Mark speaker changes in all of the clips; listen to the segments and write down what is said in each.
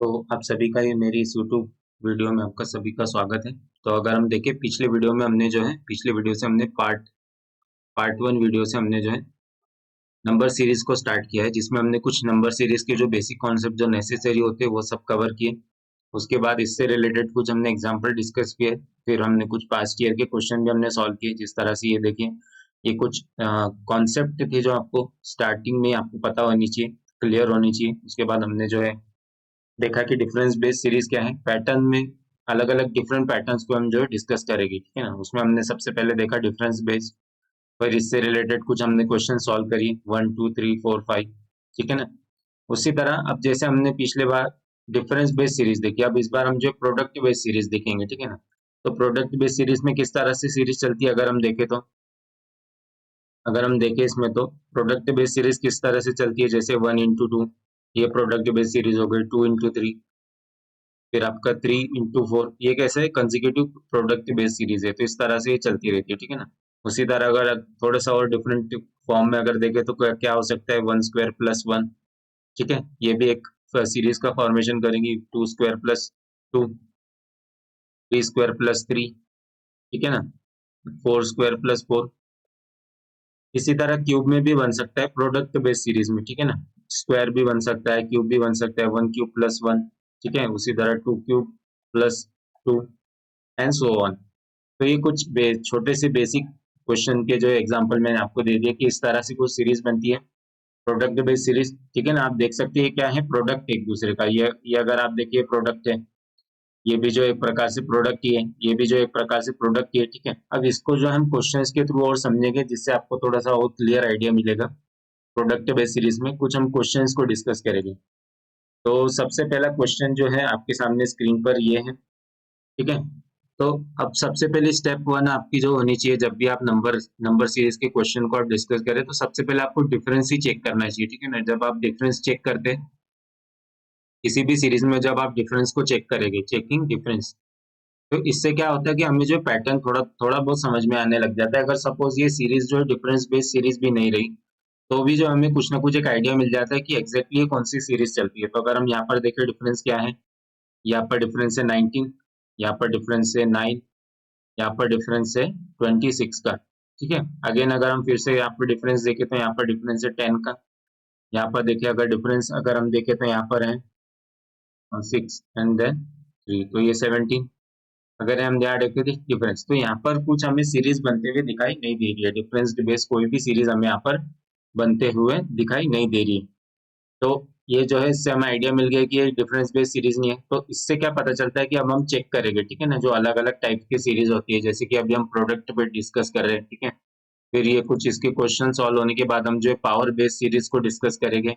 Speaker 1: तो आप सभी का ये मेरी इस यूट्यूब वीडियो में आपका सभी का स्वागत है। तो अगर हम देखें पिछले वीडियो में हमने जो है पिछले वीडियो से हमने पार्ट वन वीडियो से हमने जो है नंबर सीरीज को स्टार्ट किया है, जिसमें हमने कुछ नंबर सीरीज के जो बेसिक कॉन्सेप्ट जो नेसेसरी होते हैं वो सब कवर किए। उसके बाद इससे रिलेटेड कुछ हमने एग्जाम्पल डिस्कस किए। फिर हमने कुछ पास्ट ईयर के क्वेश्चन भी हमने सॉल्व किए। जिस तरह से ये देखिए, ये कुछ कॉन्सेप्ट थे जो आपको स्टार्टिंग में आपको पता होनी चाहिए, क्लियर होनी चाहिए। उसके बाद हमने जो है देखा कि डिफरेंस बेस्ड सीरीज क्या है। पैटर्न में अलग अलग डिफरेंट पैटर्न्स को हम जो है डिस्कस करेंगे, ठीक है ना। उसमें हमने सबसे पहले देखा डिफरेंस बेस्ड, फिर इससे रिलेटेड कुछ हमने क्वेश्चन सॉल्व करिए 1 2 3 4 5, ठीक है ना। उसी तरह अब जैसे हमने पिछले बार डिफरेंस बेस्ड सीरीज देखी, अब इस बार हम जो प्रोडक्ट बेस्ड सीरीज देखेंगे, ठीक है ना। तो प्रोडक्ट बेस्ड सीरीज में किस तरह से सीरीज चलती है, अगर हम देखें इसमें तो प्रोडक्ट बेस्ड सीरीज किस तरह से चलती है। जैसे 1 into 2 ये प्रोडक्ट बेस्ड सीरीज हो गई, 2 into 3, फिर आपका 3 into 4, ये कैसे है कंसेक्यूटिव प्रोडक्ट बेस्ड सीरीज है। तो इस तरह से ये चलती रहती है, ठीक है ना। उसी तरह अगर थोड़ा सा और डिफरेंट फॉर्म में अगर देखें तो क्या हो सकता है, 1 square + 1, ठीक है। ये भी एक सीरीज का फॉर्मेशन करेंगी, 2 square + 2, 3 square + 3, ठीक है ना, 4 square + 4। इसी तरह क्यूब में भी बन सकता है प्रोडक्ट बेस्ड सीरीज में, ठीक है ना। स्क्वायर भी बन सकता है, क्यूब भी बन सकता है, 1 cube + 1, ठीक है। उसी तरह 2 cube + 2 एंड सो ऑन। तो ये कुछ छोटे से बेसिक क्वेश्चन के जो एग्जांपल मैंने आपको दे दिए कि इस तरह से कुछ सीरीज बनती है, प्रोडक्ट बेस्ड सीरीज, ठीक है ना। आप देख सकते हैं क्या है, प्रोडक्ट एक दूसरे का। ये अगर आप देखिए प्रोडक्ट है, ये भी जो एक प्रकार से प्रोडक्ट ही है, ये भी जो एक प्रकार से प्रोडक्ट ही है, ठीक है। अब इसको जो हम क्वेश्चंस के थ्रू और समझेंगे, जिससे आपको थोड़ा सा और क्लियर आइडिया मिलेगा। प्रोडक्ट बेस्ड सीरीज में कुछ हम क्वेश्चंस को डिस्कस करेंगे। तो सबसे पहला क्वेश्चन जो है आपके सामने स्क्रीन पर ये है, ठीक है। तो अब सबसे पहले स्टेप वन आपकी जो होनी चाहिए, जब भी आप नंबर सीरीज के क्वेश्चन को आप डिस्कस करें, तो सबसे पहले आपको डिफरेंस ही चेक करना चाहिए, ठीक है ना। जब आप डिफरेंस चेक करते हैं किसी भी सीरीज में, जब आप डिफरेंस को चेक करेंगे, चेकिंग डिफरेंस, तो इससे क्या होता है कि हमें जो पैटर्न थोड़ा थोड़ा बहुत समझ में आने लग जाता है। अगर सपोज ये सीरीज जो है डिफरेंस बेस्ड सीरीज भी नहीं रही, तो भी जो हमें कुछ ना कुछ एक आइडिया मिल जाता है कि एग्जैक्टली ये कौन सी सीरीज चलती है। तो अगर हम यहाँ पर देखें डिफरेंस क्या है, यहाँ पर डिफरेंस है 19, यहाँ पर डिफरेंस है 9, यहाँ पर डिफरेंस है 26 का, ठीक है। अगेन अगर हम फिर से यहाँ पर डिफरेंस देखें तो यहाँ पर डिफरेंस है 10 का। यहाँ पर देखिए अगर डिफरेंस अगर हम देखें तो यहाँ पर है 6 एंड देन 3, तो ये 17। अगर हम यहाँ देखें डिफरेंस, तो यहाँ पर कुछ हमें सीरीज बनते हुए दिखाई नहीं दे रही है। डिफरेंस बेस कोई भी सीरीज हमें यहाँ पर बनते हुए दिखाई नहीं दे रही है। तो ये जो है इससे हमें आइडिया मिल गया कि ये डिफरेंस बेस्ड सीरीज नहीं है। तो इससे क्या पता चलता है कि अब हम चेक करेंगे, ठीक है ना, जो अलग अलग टाइप की सीरीज होती है। जैसे कि अभी हम प्रोडक्ट पे डिस्कस कर रहे हैं, ठीक है। फिर ये कुछ इसके क्वेश्चन सॉल्व होने के बाद हम जो है पावर बेस्ड सीरीज को डिस्कस करेंगे,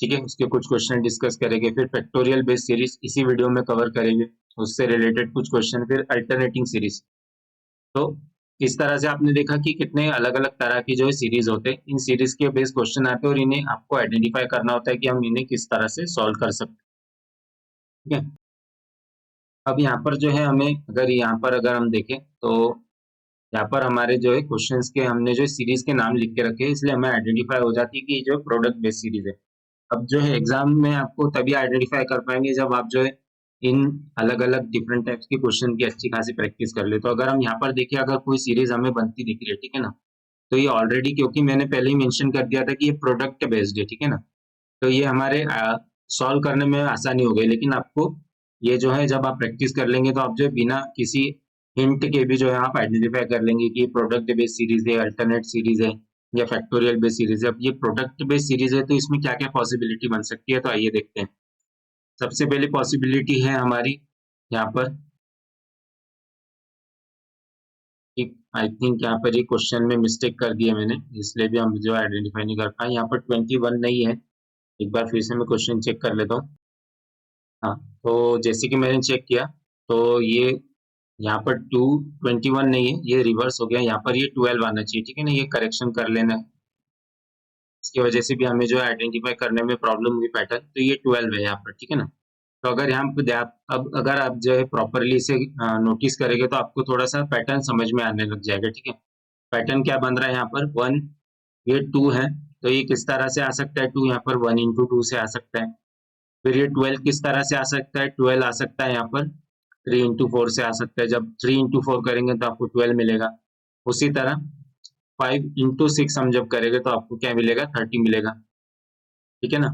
Speaker 1: ठीक है। उसके कुछ क्वेश्चन डिस्कस करेंगे। फिर फैक्टोरियल बेस्ड सीरीज इसी वीडियो में कवर करेंगे, उससे रिलेटेड कुछ क्वेश्चन। फिर अल्टरनेटिंग सीरीज। तो इस तरह से आपने देखा कि कितने अलग अलग तरह की जो है सीरीज होते हैं। इन सीरीज के बेस्ड क्वेश्चन आते हैं और इन्हें आपको आइडेंटिफाई करना होता है कि हम इन्हें किस तरह से सॉल्व कर सकते हैं, ठीक है। अब यहाँ पर जो है हमें अगर हम देखें तो यहाँ पर हमारे जो है क्वेश्चंस के हमने जो सीरीज के नाम लिख के रखे हैं, इसलिए हमें आइडेंटिफाई हो जाती है कि ये जो प्रोडक्ट बेस्ड सीरीज है। अब जो है एग्जाम में आपको तभी आइडेंटिफाई कर पाएंगे जब आप जो है इन अलग अलग डिफरेंट टाइप्स के क्वेश्चन की अच्छी खासी प्रैक्टिस कर ले। तो अगर हम यहाँ पर देखिए, अगर कोई सीरीज हमें बनती दिख रही है, ठीक है ना, तो ये ऑलरेडी, क्योंकि मैंने पहले ही मेंशन कर दिया था कि ये प्रोडक्ट बेस्ड है, ठीक है ना, तो ये हमारे सॉल्व करने में आसानी हो गई। लेकिन आपको ये जो है जब आप प्रैक्टिस कर लेंगे तो आप जो है बिना किसी हिंट के भी जो है आप आइडेंटिफाई कर लेंगे कि प्रोडक्ट बेस्ड सीरीज है, अल्टरनेट सीरीज है, या फैक्टोरियल बेस्ड सीरीज है। अब ये प्रोडक्ट बेस्ड सीरीज है तो इसमें क्या क्या पॉसिबिलिटी बन सकती है, तो आइए देखते हैं। सबसे पहली पॉसिबिलिटी है हमारी यहाँ पर, आई थिंक यहाँ पर ये क्वेश्चन में मिस्टेक कर दिया मैंने, इसलिए भी हम जो आइडेंटिफाई नहीं कर पाए। यहाँ पर 21 नहीं है। एक बार फिर से मैं क्वेश्चन चेक कर लेता हूँ। हाँ, तो जैसे कि मैंने चेक किया, तो ये यहाँ पर 21 नहीं है, ये रिवर्स हो गया। यहाँ पर ये 12 आना चाहिए, ठीक है ना, ये करेक्शन कर लेना है। इसकी वजह से भी हमें जो है आइडेंटिफाई करने में प्रॉब्लम हुई पैटर्न। तो ये 12 है यहाँ पर, ठीक है ना। तो अगर यहाँ पे अब अगर आप जो है प्रॉपरली इसे नोटिस करेंगे तो आपको थोड़ा सा पैटर्न समझ में आने लग जाएगा, ठीक है। पैटर्न क्या बन रहा है यहाँ पर, 1, ये 2 है, तो ये किस तरह से आ सकता है, 2 यहाँ पर 1 into 2 से आ सकता है, फिर ये 12 किस तरह से आ सकता है, 12 आ सकता है यहाँ पर 3 इंटू 4 से आ सकता है। जब 3 इंटू 4 करेंगे तो आपको 12 मिलेगा। उसी तरह 5 इंटू 6 हम जब करेंगे तो आपको क्या मिलेगा, 30 मिलेगा। ठीक है ना।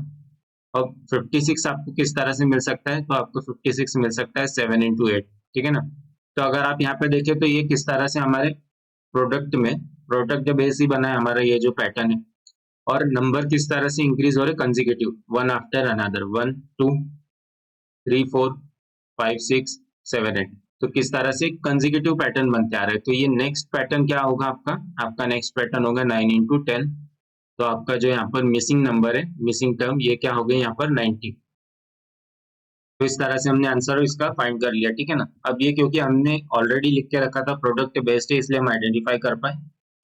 Speaker 1: अब 56 आपको किस तरह से मिल सकता है, तो आपको 56 मिल सकता है 7 इंटू 8। ठीक है ना। तो अगर आप यहाँ पे देखें तो ये किस तरह से हमारे प्रोडक्ट में प्रोडक्ट बेस ही बना है हमारा, ये जो पैटर्न है। और नंबर किस तरह से इंक्रीज हो रहे कंजिक्यूटिव, वन आफ्टर अनदर, 1 2 3 4 5 6 7 8। तो किस तरह से कंजिक्यूटिव पैटर्न बनते आ रहे हैं। तो ये नेक्स्ट पैटर्न क्या होगा आपका, आपका नेक्स्ट पैटर्न होगा 9 इंटू 10। तो आपका जो यहाँ पर मिसिंग नंबर है, मिसिंग टर्म, ये क्या हो गया यहाँ पर 90। तो इस तरह से हमने आंसर इसका फाइंड कर लिया। ठीक है ना। अब ये क्योंकि हमने ऑलरेडी लिख के रखा था प्रोडक्ट बेस्ड है, इसलिए हम आइडेंटिफाई कर पाए।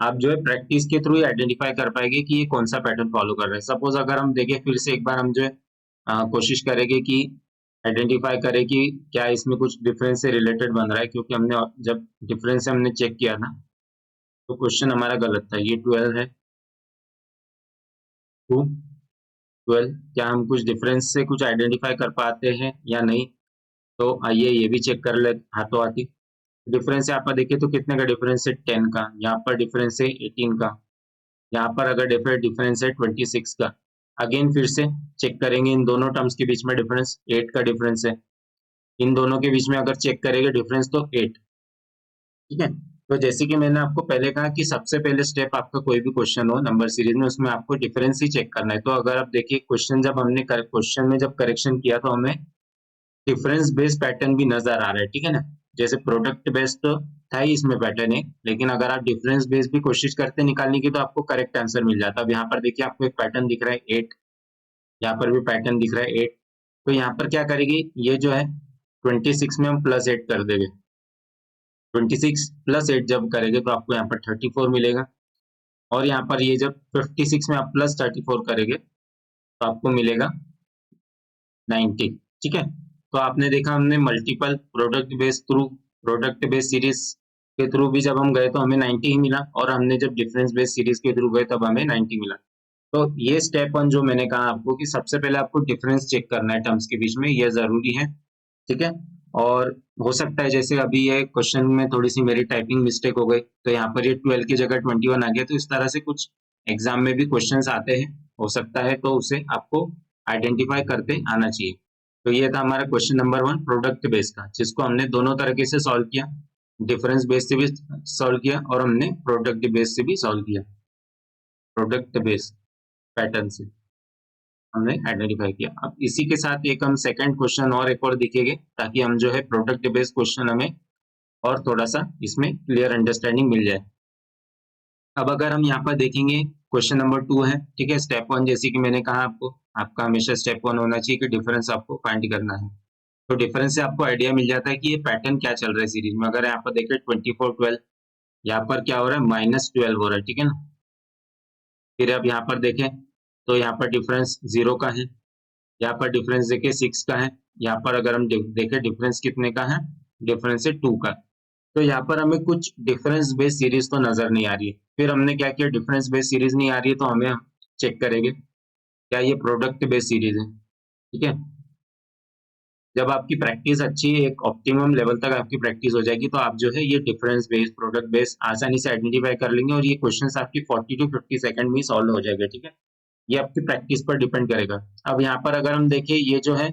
Speaker 1: आप जो है प्रैक्टिस के थ्रू ही आइडेंटिफाई कर पाएंगे कि ये कौन सा पैटर्न फॉलो कर रहे हैं। सपोज अगर हम देखें फिर से एक बार, हम जो है कोशिश करेंगे कि आइडेंटिफाई करें कि क्या इसमें कुछ डिफरेंस से रिलेटेड बन रहा है, क्योंकि हमने जब डिफरेंस से हमने चेक किया था तो क्वेश्चन हमारा गलत था। ये 12 है, 2 12, क्या हम कुछ डिफरेंस से कुछ आइडेंटिफाई कर पाते हैं या नहीं। तो आइए ये भी चेक कर ले हाथों हाथी। डिफरेंस यहाँ पर देखिए तो कितने का डिफरेंस है, 10 का। यहाँ पर डिफरेंस है 18 का। यहाँ पर अगर डिफरेंस है 26 का। अगेन फिर से चेक करेंगे इन दोनों टर्म्स के बीच में डिफरेंस, 8 का डिफरेंस है। इन दोनों के बीच में अगर चेक करेंगे डिफरेंस तो 8। ठीक है। तो जैसे कि मैंने आपको पहले कहा कि सबसे पहले स्टेप आपका कोई भी क्वेश्चन हो नंबर सीरीज में, उसमें आपको डिफरेंस ही चेक करना है। तो अगर आप देखिए क्वेश्चन जब हमने क्वेश्चन में जब करेक्शन किया तो हमें डिफरेंस बेस्ड पैटर्न भी नजर आ रहा है। ठीक है ना। जैसे प्रोडक्ट बेस्ड तो था ही इसमें पैटर्न है, लेकिन अगर आप डिफरेंस बेस्ड भी कोशिश करते निकालने की तो आपको करेक्ट आंसर मिल जाता। अब यहाँ पर देखिए आपको एक पैटर्न दिख रहा है 8, यहाँ पर भी पैटर्न दिख रहा है 8। तो यहाँ पर क्या करेगी, ये जो है 26 में हम +8 कर देंगे। 26 +8 जब करेंगे तो आपको यहाँ पर 34 मिलेगा। और यहाँ पर ये जब 56 में आप +34 करेंगे तो आपको मिलेगा 90। ठीक है। तो आपने देखा हमने मल्टीपल प्रोडक्ट बेस्ड सीरीज के थ्रू भी जब हम गए तो हमें 90 ही मिला, और हमने जब डिफरेंस बेस्ड सीरीज के थ्रू गए तब हमें 90 मिला। तो ये स्टेप 1 जो मैंने कहा आपको कि सबसे पहले आपको डिफरेंस चेक करना है टर्म्स के बीच में, ये जरूरी है। ठीक है। और हो सकता है जैसे अभी ये क्वेश्चन में थोड़ी सी मेरी टाइपिंग मिस्टेक हो गई, तो यहाँ पर ये 12 की जगह 21 आ गया। तो इस तरह से कुछ एग्जाम में भी क्वेश्चंस आते हैं, हो सकता है, तो उसे आपको आइडेंटिफाई करते आना चाहिए। तो ये था हमारा क्वेश्चन नंबर 1 प्रोडक्ट बेस का, जिसको हमने दोनों तरीके से सॉल्व किया, डिफरेंस बेस से भी सॉल्व किया और हमने प्रोडक्ट बेस से भी सॉल्व किया। प्रोडक्ट बेस पैटर्न से हमने आइडेंटिफाई किया। अब इसी के साथ एक हम सेकंड क्वेश्चन और एक और दिखेंगे, ताकि हम जो है प्रोडक्ट बेस्ड क्वेश्चन हमें और थोड़ा सा इसमें क्लियर अंडरस्टैंडिंग मिल जाए। अब अगर हम यहाँ पर देखेंगे क्वेश्चन नंबर 2 है। ठीक है। स्टेप 1 जैसे कि मैंने कहा आपको, आपका हमेशा स्टेप 1 होना चाहिए कि डिफरेंस आपको फाइंड करना है। तो डिफरेंस से आपको आइडिया मिल जाता है कि ये पैटर्न क्या चल रहा है सीरीज में। अगर यहाँ पर देखें 24 12, यहाँ पर क्या हो रहा है, -12 हो रहा है। ठीक है ना। फिर अब यहाँ पर देखें तो यहाँ पर डिफरेंस 0 का है, यहाँ पर डिफरेंस देखिए 6 का है, यहाँ पर अगर हम देखें डिफरेंस कितने का है, डिफरेंस है 2 का। तो यहाँ पर हमें कुछ डिफरेंस बेस्ड सीरीज तो नजर नहीं आ रही है। फिर हमने क्या किया, डिफरेंस बेस्ड सीरीज नहीं आ रही है तो हमें चेक करेंगे क्या ये प्रोडक्ट बेस्ड सीरीज है। ठीक है। जब आपकी प्रैक्टिस अच्छी, एक ऑप्टिमम लेवल तक आपकी प्रैक्टिस हो जाएगी तो आप जो है ये डिफरेंस बेस्ड प्रोडक्ट बेस्ड आसानी से आइडेंटिफाई कर लेंगे, और ये क्वेश्चंस आपकी 40 to 50 सेकंड में सॉल्व हो जाएगा। ठीक है। ये आपकी प्रैक्टिस पर डिपेंड करेगा। अब यहाँ पर अगर हम देखें, ये जो है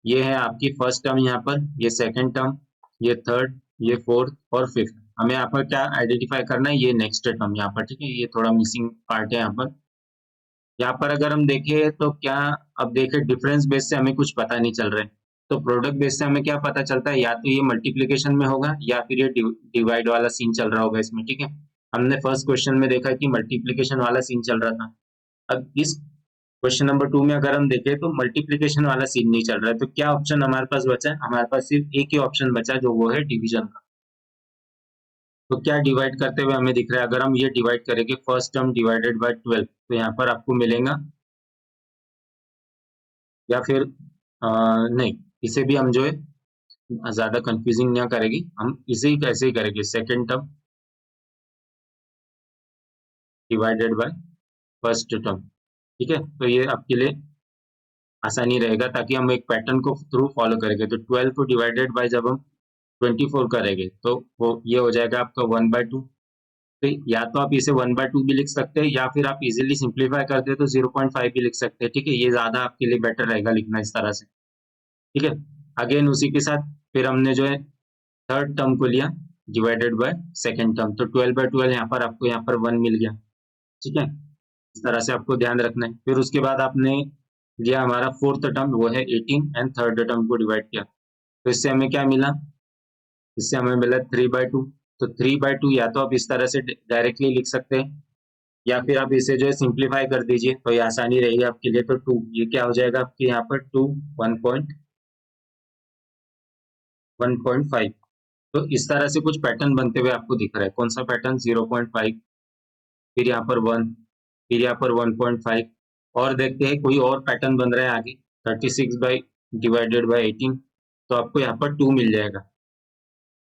Speaker 1: ये है आपकी फर्स्ट टर्म, यहाँ पर ये सेकंड टर्म, ये थर्ड, ये फोर्थ और फिफ्थ। हमें यहाँ पर क्या आइडेंटिफाई करना है, ये नेक्स्ट टर्म यहाँ पर। ठीक है। ये थोड़ा मिसिंग पार्ट है यहाँ पर। यहाँ पर अगर हम देखें तो क्या, अब देखें डिफरेंस बेस से हमें कुछ पता नहीं चल रहा है। तो प्रोडक्ट बेस से हमें क्या पता चलता है, या तो ये मल्टीप्लीकेशन में होगा या फिर ये डिवाइड वाला सीन चल रहा होगा इसमें। ठीक है। हमने फर्स्ट क्वेश्चन में देखा कि मल्टीप्लीकेशन वाला सीन चल रहा था। अब इस क्वेश्चन नंबर 2 में अगर हम देखें तो मल्टीप्लीकेशन वाला सीन नहीं चल रहा है। तो क्या ऑप्शन हमारे पास बचा है, हमारे पास सिर्फ एक ही ऑप्शन बचा है, जो वो है डिवीजन का। तो क्या डिवाइड करते हुए हमें दिख रहा है, अगर हम ये डिवाइड करेंगे फर्स्ट टर्म डिवाइडेड बाय 12, तो यहाँ पर आपको मिलेगा, या फिर नहीं, इसे भी हम जो है ज्यादा कंफ्यूजिंग ना करेगी, हम इसे ही कैसे ही करेंगे, second term divided by first term. ठीक है। तो ये आपके लिए आसानी रहेगा, ताकि हम एक पैटर्न को थ्रू फॉलो करेंगे। तो 12 को डिवाइडेड बाय जब हम 24 करेंगे तो वो ये हो जाएगा आपका 1/2। तो या तो आप इसे 1/2 भी लिख सकते हैं, या फिर आप इजीली सिंप्लीफाई करते हैं तो 0.5 भी लिख सकते हैं। ठीक है, ये ज्यादा आपके लिए बेटर रहेगा लिखना इस तरह से। ठीक है, अगेन उसी के साथ फिर हमने जो है थर्ड टर्म को लिया डिवाइडेड बाय सेकेंड टर्म, तो 12/12 यहाँ पर आपको यहाँ पर 1 मिल गया। ठीक है, इस तरह से आपको ध्यान रखना है। फिर उसके बाद आपने लिया हमारा फोर्थ टर्म, वो है 18, एंड थर्ड टर्म को डिवाइड किया, तो इससे हमें क्या मिला, इससे हमें मिला 3/2। तो 3/2 या तो आप इस तरह से डायरेक्टली लिख सकते हैं, या फिर आप इसे जो है सिंप्लीफाई कर दीजिए, तो ये आसानी रहेगी आपके लिए। तो 2 ये क्या हो जाएगा आपके यहाँ पर 2 1.5। तो इस तरह से कुछ पैटर्न बनते हुए आपको दिख रहा है। कौन सा पैटर्न? 0.5, फिर यहाँ पर 1, फिर यहाँ पर 1.5, और देखते हैं कोई और पैटर्न बन रहा है आगे। 36 बाई डिवाइडेड बाई 18, तो आपको यहाँ पर 2 मिल जाएगा।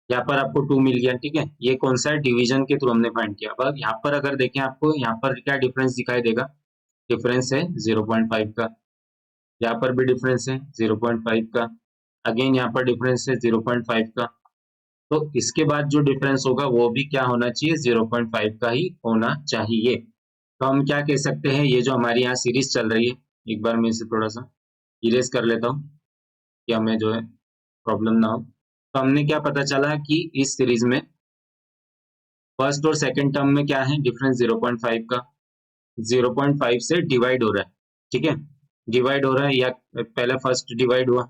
Speaker 1: यहाँ पर आपको 2 मिल गया। ठीक है, ये कौन सा है? डिवीजन के थ्रू हमने फाइंड किया। अब यहाँ पर अगर देखें, आपको यहाँ पर क्या डिफरेंस दिखाई देगा? डिफरेंस है 0.5 का। यहाँ पर भी डिफरेंस है 0.5 का। अगेन यहाँ पर डिफरेंस है 0.5 का। तो इसके बाद जो डिफरेंस होगा वो भी क्या होना चाहिए? 0.5 का ही होना चाहिए। तो हम क्या कह सकते हैं, ये जो हमारी यहाँ सीरीज चल रही है, एक बार मैं इसे थोड़ा सा इरेज कर लेता हूँ कि हमें जो है प्रॉब्लम ना हो। तो हमने क्या पता चला कि इस सीरीज में फर्स्ट और सेकंड टर्म में क्या है डिफरेंस? 0.5 का। 0.5 से डिवाइड हो रहा है। ठीक है, डिवाइड हो रहा है, या पहले फर्स्ट डिवाइड हुआ,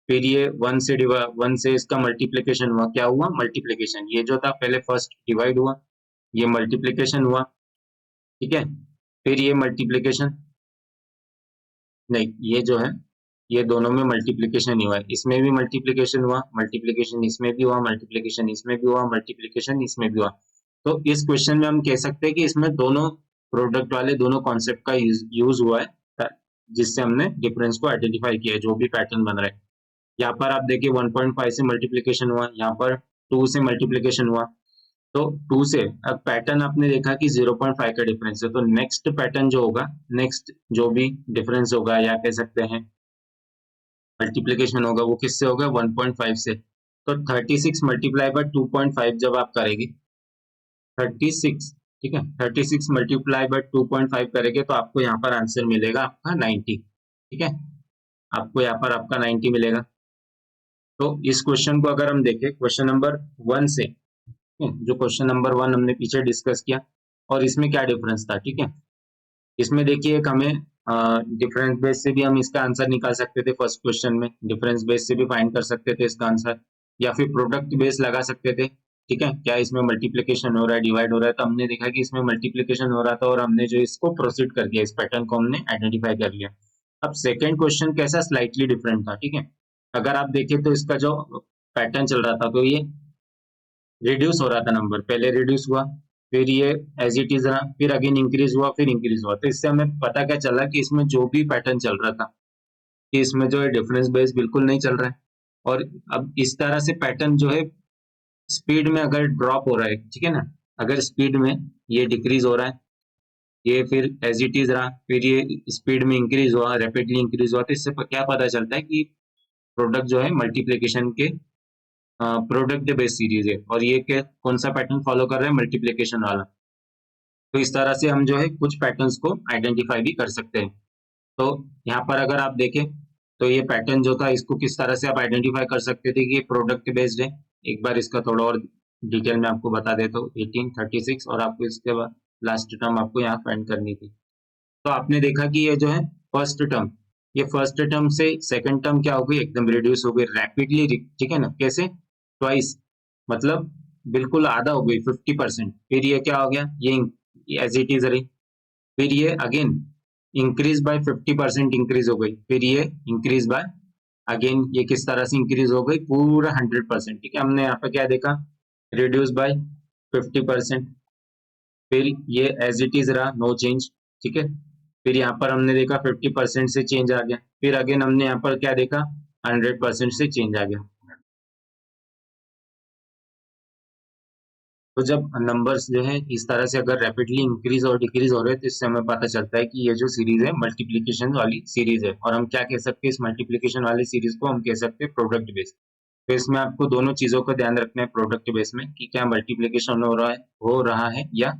Speaker 1: फिर ये 1 से इसका मल्टीप्लीकेशन हुआ। क्या हुआ? मल्टीप्लीकेशन। ये जो था पहले फर्स्ट डिवाइड हुआ, ये मल्टीप्लीकेशन हुआ। ठीक है, फिर ये मल्टीप्लीकेशन, नहीं ये जो है ये दोनों में मल्टीप्लीकेशन ही हुआ है। इसमें भी मल्टीप्लीकेशन हुआ, मल्टीप्लीकेशन इसमें भी हुआ, मल्टीप्लीकेशन इसमें भी हुआ, मल्टीप्लीकेशन इसमें भी हुआ। तो इस क्वेश्चन में हम कह सकते हैं कि इसमें दोनों प्रोडक्ट वाले दोनों कॉन्सेप्ट का यूज हुआ है, जिससे हमने डिफरेंस को आइडेंटिफाई किया है, जो भी पैटर्न बन रहा है। यहाँ पर आप देखिए 1.5 से मल्टीप्लीकेशन हुआ, यहाँ पर 2 से मल्टीप्लीकेशन हुआ। तो 2 से अब पैटर्न आपने देखा कि 0.5 का डिफरेंस है, तो नेक्स्ट पैटर्न जो होगा, नेक्स्ट जो भी डिफरेंस होगा, या कह सकते हैं मल्टीप्लीकेशन होगा, वो किससे होगा? 1.5 से। तो 36 मल्टीप्लाई बाय 2.5 जब आप करेंगे, 36, ठीक है, 36 मल्टीप्लाई बाय 2.5 करेंगे तो आपको यहाँ पर आंसर मिलेगा आपका 90। ठीक है, आपको यहाँ पर आपका 90 मिलेगा। तो इस क्वेश्चन को अगर हम देखें क्वेश्चन नंबर 1 से, जो क्वेश्चन नंबर 1 हमने पीछे डिस्कस किया, और इसमें क्या डिफरेंस था? ठीक है, इसमें देखिए एक हमें डिफरेंस बेस से भी हम इसका आंसर निकाल सकते थे। फर्स्ट क्वेश्चन में डिफरेंस बेस से भी फाइंड कर सकते थे इसका आंसर, या फिर प्रोडक्ट बेस लगा सकते थे। ठीक है, क्या इसमें मल्टीप्लीकेशन हो रहा है, डिवाइड हो रहा है? तो हमने देखा कि इसमें मल्टीप्लीकेशन हो रहा था, और हमने जो इसको प्रोसीड कर दिया, इस पैटर्न को हमने आइडेंटिफाई कर लिया। अब सेकेंड क्वेश्चन कैसा? स्लाइटली डिफरेंट था। ठीक है, अगर आप देखें तो इसका जो पैटर्न चल रहा था, तो ये रिड्यूस हो रहा था नंबर, पहले रिड्यूस हुआ, फिर ये एज इट इज रहा, फिर अगेन इंक्रीज हुआ, फिर इंक्रीज हुआ। तो इससे हमें पता क्या चला कि इसमें जो भी पैटर्न चल रहा था, कि इसमें जो है डिफरेंस बेस बिल्कुल नहीं चल रहा है। और अब इस तरह से पैटर्न जो है स्पीड में अगर ड्रॉप हो रहा है, ठीक है ना, अगर स्पीड में ये डिक्रीज हो रहा है, ये फिर एज इट इज रहा, फिर ये स्पीड में इंक्रीज हुआ, रैपिडली इंक्रीज हुआ, तो इससे क्या पता चलता है कि प्रोडक्ट जो है मल्टीप्लीकेशन के प्रोडक्ट बेस्ड सीरीज है, और ये के कौन सा पैटर्न फॉलो कर रहा है? मल्टीप्लीकेशन वाला। तो इस तरह से हम जो है कुछ पैटर्न्स को आइडेंटिफाई भी कर सकते हैं। तो यहाँ पर अगर आप देखें तो ये पैटर्न जो था, इसको किस तरह से आप आइडेंटिफाई कर सकते थे कि ये प्रोडक्ट बेस्ड है। एक बार इसका थोड़ा और डिटेल में आपको बता देता हूँ। 18, 36, और आपको इसके बाद लास्ट टर्म आपको यहाँ फाइंड करनी थी। तो आपने देखा कि ये जो है फर्स्ट टर्म, ये फर्स्ट टर्म से सेकंड टर्म क्या हो गई? एकदम रिड्यूस हो गई रैपिडली। ठीक है ना, कैसे? ट्वाइस, मतलब बिल्कुल आधा हो गई, 50%। फिर ये क्या हो गया? ये एज इट इज रही, फिर ये अगेन इंक्रीज बाय 50% इंक्रीज हो गई, फिर ये इंक्रीज बाय अगेन, ये किस तरह से इंक्रीज हो गई? पूरा 100%। ठीक है, हमने यहाँ पे क्या देखा? रिड्यूस बाय 50%, फिर ये एज इट इज रहा, नो चेंज। ठीक है, फिर यहाँ पर हमने देखा 50% से चेंज आ गया, फिर अगेन हमने यहाँ पर क्या देखा? 100% से चेंज आ गया। तो जब नंबर्स जो है इस तरह से अगर रैपिडली इंक्रीज और डिक्रीज हो रहे हैं तो इससे हमें पता चलता है कि ये जो सीरीज है मल्टीप्लीकेशन वाली सीरीज है। और हम क्या कह सकते हैं, इस मल्टीप्लीकेशन वाली सीरीज को हम कह सकते हैं प्रोडक्ट बेस। तो इसमें आपको दोनों चीजों का ध्यान रखना है प्रोडक्ट बेस में, कि क्या मल्टीप्लीकेशन हो रहा है या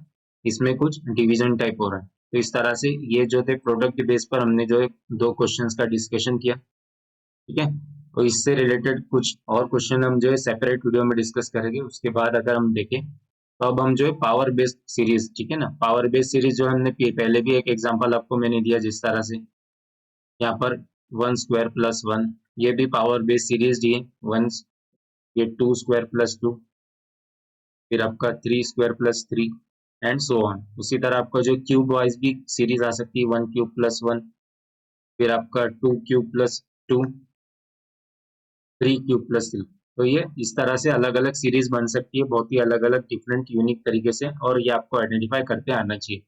Speaker 1: इसमें कुछ डिवीजन टाइप हो रहा है। तो इस तरह से ये जो थे प्रोडक्ट बेस पर हमने जो है दो क्वेश्चंस का डिस्कशन किया, ठीक है। तो इससे रिलेटेड कुछ और क्वेश्चन हम जो है सेपरेट वीडियो में डिस्कस करेंगे। उसके बाद अगर हम देखें तो अब हम जो है पावर बेस्ड सीरीज, ठीक है ना, पावर बेस्ड सीरीज जो हमने पहले भी एक एग्जांपल आपको मैंने दिया, जिस तरह से यहाँ पर 1² + 1, ये भी पावर बेस्ड सीरीज दी है। वन, ये 2² + 2, फिर आपका 3² + 3 एंड सो ऑन। उसी तरह आपका जो क्यूब वाइज भी सीरीज आ सकती है, 1³ + 1, फिर आपका 2³ + 2, 3³ + 3। तो ये इस तरह से अलग अलग सीरीज बन सकती है, बहुत ही अलग अलग डिफरेंट यूनिक तरीके से, और ये आपको आइडेंटिफाई करते आना चाहिए।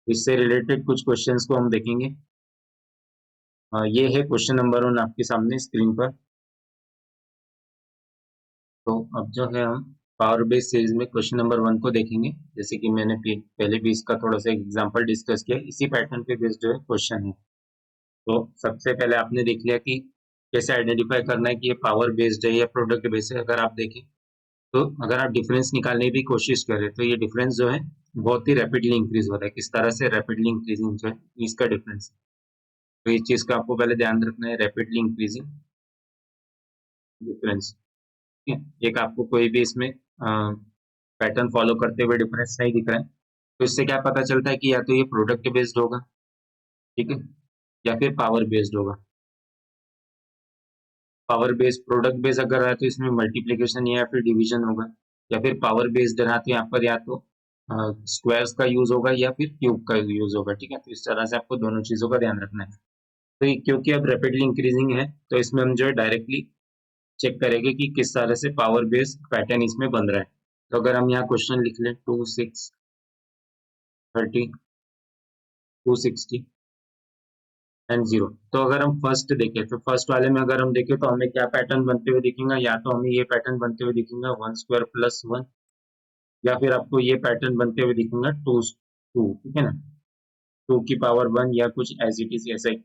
Speaker 1: इससे रिलेटेड कुछ क्वेश्चंस को हम देखेंगे। ये है क्वेश्चन नंबर 1 आपके सामने स्क्रीन पर। तो अब जो है हम पावर बेस सीरीज में क्वेश्चन नंबर 1 को देखेंगे। जैसे कि मैंने पहले भी इसका थोड़ा सा एग्जांपल डिस्कस किया, इसी पैटर्न पे बेस्ड जो है क्वेश्चन है। तो सबसे पहले आपने देख लिया कि कैसे आइडेंटिफाई करना है कि ये पावर बेस्ड है या प्रोडक्ट बेस्ड है। अगर आप देखें तो अगर आप डिफरेंस निकालने की कोशिश करें तो ये डिफरेंस जो है बहुत ही रैपिडली इंक्रीज हो रहा है। किस तरह से रैपिडली इंक्रीजिंग जो है इसका डिफरेंस। तो इस चीज का आपको पहले ध्यान रखना है, रैपिडली इंक्रीजिंग डिफरेंस। ठीक है, एक आपको कोई भी इसमें पैटर्न फॉलो करते हुए डिफरेंस नहीं दिख रहा है, तो इससे क्या पता चलता है कि या तो ये प्रोडक्ट बेस्ड होगा, ठीक है, या फिर पावर बेस्ड होगा। पावर बेस्ड प्रोडक्ट बेस्ड अगर रहा तो इसमें मल्टीप्लीकेशन या फिर डिवीजन होगा, या फिर पावर बेस्ड रहा तो यहाँ पर या तो स्क्वायर्स का यूज होगा या फिर क्यूब का यूज होगा, ठीक है। तो इस तरह से आपको दोनों चीजों का ध्यान रखना है। तो क्योंकि अब रैपिडली इंक्रीजिंग है तो इसमें हम जो है डायरेक्टली चेक करेंगे कि किस तरह से पावर बेस्ड पैटर्न इसमें बन रहा है। तो अगर हम यहाँ क्वेश्चन लिख लें 2 6 30 260 एंड 0, तो अगर हम फर्स्ट देखें तो फर्स्ट वाले में अगर हम देखें तो हमें क्या पैटर्न बनते हुए दिखेगा, या तो हमें ये पैटर्न बनते हुए दिखेगा 1² + 1, या फिर आपको ये पैटर्न बनते हुए दिखेगा 2, ठीक है ना, 2 की पावर 1 या कुछ एज इट इज ऐसा ही।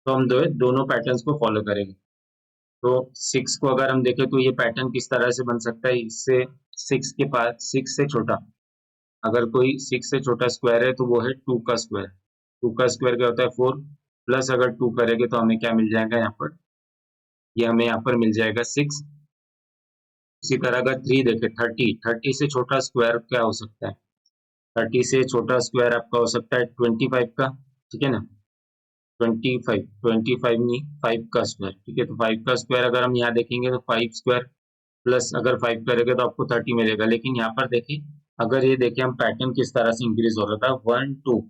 Speaker 1: तो हम दोनों पैटर्न्स को फॉलो करेंगे। तो 6 को अगर हम देखें तो ये पैटर्न किस तरह से बन सकता है, इससे 6 के पास 6 से छोटा, अगर कोई 6 से छोटा स्क्वायर है तो वो है 2 का स्क्वायर। 2 का स्क्वायर क्या होता है 4, प्लस अगर 2 करेंगे तो हमें क्या मिल जाएगा यहाँ पर, ये हमें यहाँ पर मिल जाएगा 6। इसी तरह अगर 3 देखें 30 से छोटा स्क्वायर क्या हो सकता है, 30 से छोटा स्क्वायर आपका हो सकता है 25 का, ठीक है ना, 25 नहीं 5 का स्क्वायर, ठीक है। तो 5 का स्क्वायर अगर हम यहाँ देखेंगे तो 5² प्लस अगर 5 करेंगे तो आपको 30 मिलेगा। लेकिन यहाँ पर देखिए, अगर ये देखें हम पैटर्न किस तरह से इंक्रीज हो रहा था 1 2,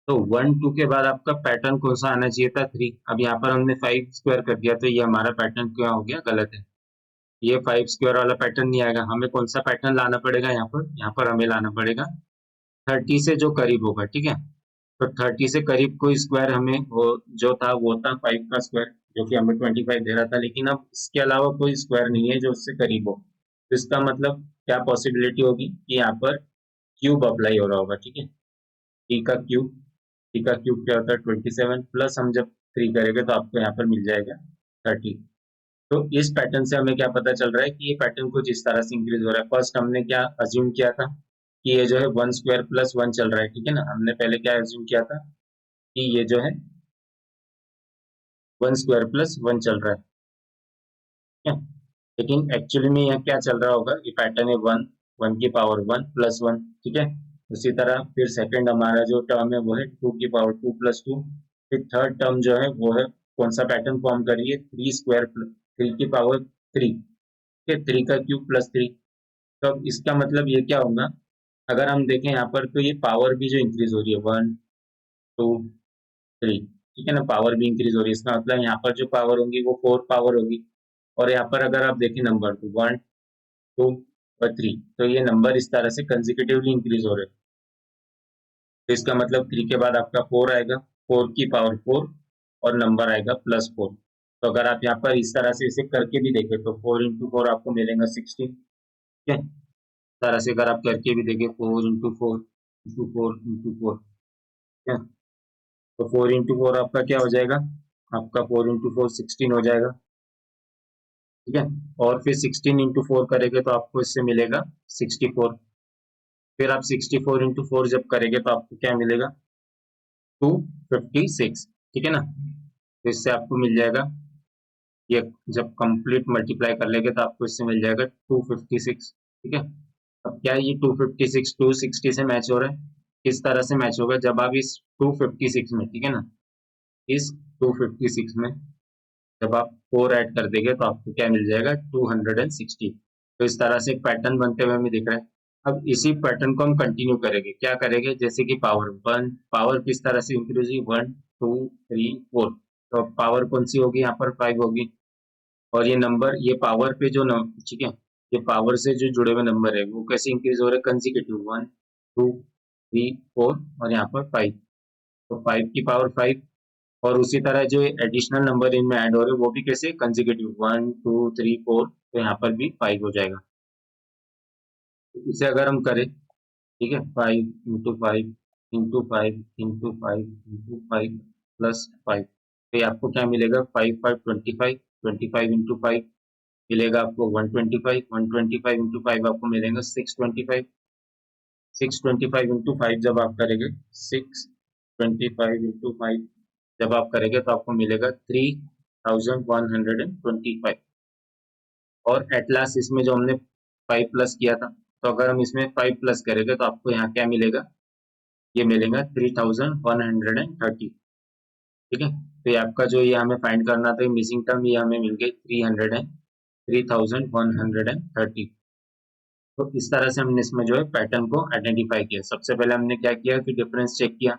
Speaker 1: तो 1 2 के बाद आपका पैटर्न कौन सा आना चाहिए था 3। अब यहाँ पर हमने 5² कर दिया तो ये हमारा पैटर्न क्या हो गया, गलत है। ये 5² वाला पैटर्न नहीं आएगा, हमें कौन सा पैटर्न लाना पड़ेगा यहाँ पर हमें लाना पड़ेगा 30 से जो करीब होगा, ठीक है। तो 30 से करीब कोई स्क्वायर हमें वो जो था वो था 5 का स्क्वायर, जो कि हमें 25 दे रहा था। लेकिन अब इसके अलावा कोई स्क्वायर नहीं है जो उससे करीब हो। तो इसका मतलब क्या पॉसिबिलिटी होगी कि यहाँ पर क्यूब अप्लाई हो रहा होगा, ठीक है। टी का क्यूब, टी का क्यूब क्या होता है 27, प्लस हम जब 3 करेंगे तो आपको यहाँ पर मिल जाएगा 30। तो इस पैटर्न से हमें क्या पता चल रहा है कि ये पैटर्न कुछ इस तरह से इंक्रीज हो रहा है। फर्स्ट हमने क्या अज्यूम किया था कि ये जो है 1² + 1 चल रहा है, ठीक है ना। हमने पहले क्या अज्यूम किया था कि ये जो है 1² + 1 चल रहा है, ठीक है। लेकिन एक्चुअली में यहाँ क्या चल रहा होगा, ये पैटर्न है 1 1 की पावर 1 + 1, ठीक है। उसी तरह फिर सेकंड हमारा जो टर्म है वो है 2 की पावर 2 + 2। फिर थर्ड टर्म जो है वो है कौन सा पैटर्न फॉर्म करिए 3 की पावर 3, ठीक है, 3 का क्यूब प्लस 3। तो अब इसका मतलब ये क्या होगा, अगर हम देखें यहाँ पर तो ये पावर भी जो इंक्रीज हो रही है 1 2 3, ठीक है ना, पावर भी इंक्रीज हो रही है। इसका मतलब यहाँ पर जो पावर होंगी वो 4 पावर होगी। और यहाँ पर अगर आप देखें नंबर तो 1 2 और 3, तो ये नंबर इस तरह से कंजिक्यूटिवली इंक्रीज हो रहे हैं। तो इसका मतलब 3 के बाद आपका 4 आएगा, 4 की पावर 4, और नंबर आएगा +4। तो अगर आप यहाँ पर इस तरह से इसे करके भी देखें तो 4 × 4 आपको मिलेगा 16, ठीक है। तरह से अगर आप करके भी देखें 4 into 4 into 4 into 4, ठीक है। तो 4 into 4 आपका क्या हो जाएगा, आपका 4 into 4 16 हो जाएगा, ठीक है। और फिर 16 into 4 करेंगे तो आपको इससे मिलेगा 64। फिर आप 64 into 4 जब करेंगे तो आपको क्या मिलेगा, 256, ठीक है ना। तो इससे आपको मिल जाएगा, ये जब कंप्लीट मल्टीप्लाई कर लेंगे तो आपको इससे मिल जाएगा 256, ठीक है। अब क्या ये 256 260 से मैच हो रहा है, किस तरह से मैच होगा, जब आप इस 256 में, ठीक है ना, इस 256 में जब आप 4 ऐड कर देंगे तो आपको क्या मिल जाएगा, 260। तो इस तरह से एक पैटर्न बनते हुए हमें दिख रहा है। अब इसी पैटर्न को हम कंटिन्यू करेंगे, क्या करेंगे, जैसे कि पावर वन, पावर किस तरह से इंक्रीज हुई, 1 2 3 4, तो पावर कौन सी होगी, यहाँ पर 5 होगी। और ये नंबर, ये पावर पे जो नंबर, ठीक है, ये पावर से जो जुड़े हुए नंबर है वो कैसे इंक्रीज हो रहे हैं, कंसेक्यूटिव, 1 2 3 4 और यहाँ पर 5, तो 5 की पावर 5। और उसी तरह जो एडिशनल नंबर इनमें ऐड हो रहे हैं वो भी कैसे, कंसेक्यूटिव, 1 2 3 4, तो यहाँ पर भी 5 हो जाएगा। तो इसे अगर हम करें, ठीक है, 5 into 5 into 5 into 5 प्लस 5, तो ये आपको क्या मिलेगा, 5 5 25, 25 into 5 मिलेगा आपको 125, 125 into 5 आपको मिलेगा 625, 625 into 5 जब आप करेंगे, 625 into 5 जब आप करेंगे तो आपको मिलेगा 3125। और एट लास्ट इसमें जो हमने 5 प्लस किया था, तो अगर हम इसमें 5 प्लस करेंगे तो आपको यहाँ क्या मिलेगा, ये मिलेगा 3130, ठीक है। तो ये आपका जो ये हमें फाइंड करना था मिसिंग टर्म, ये हमें मिल गई 3130। तो इस तरह से हमने इसमें जो है पैटर्न को आइडेंटिफाई किया। सबसे पहले हमने क्या किया कि डिफरेंस चेक किया।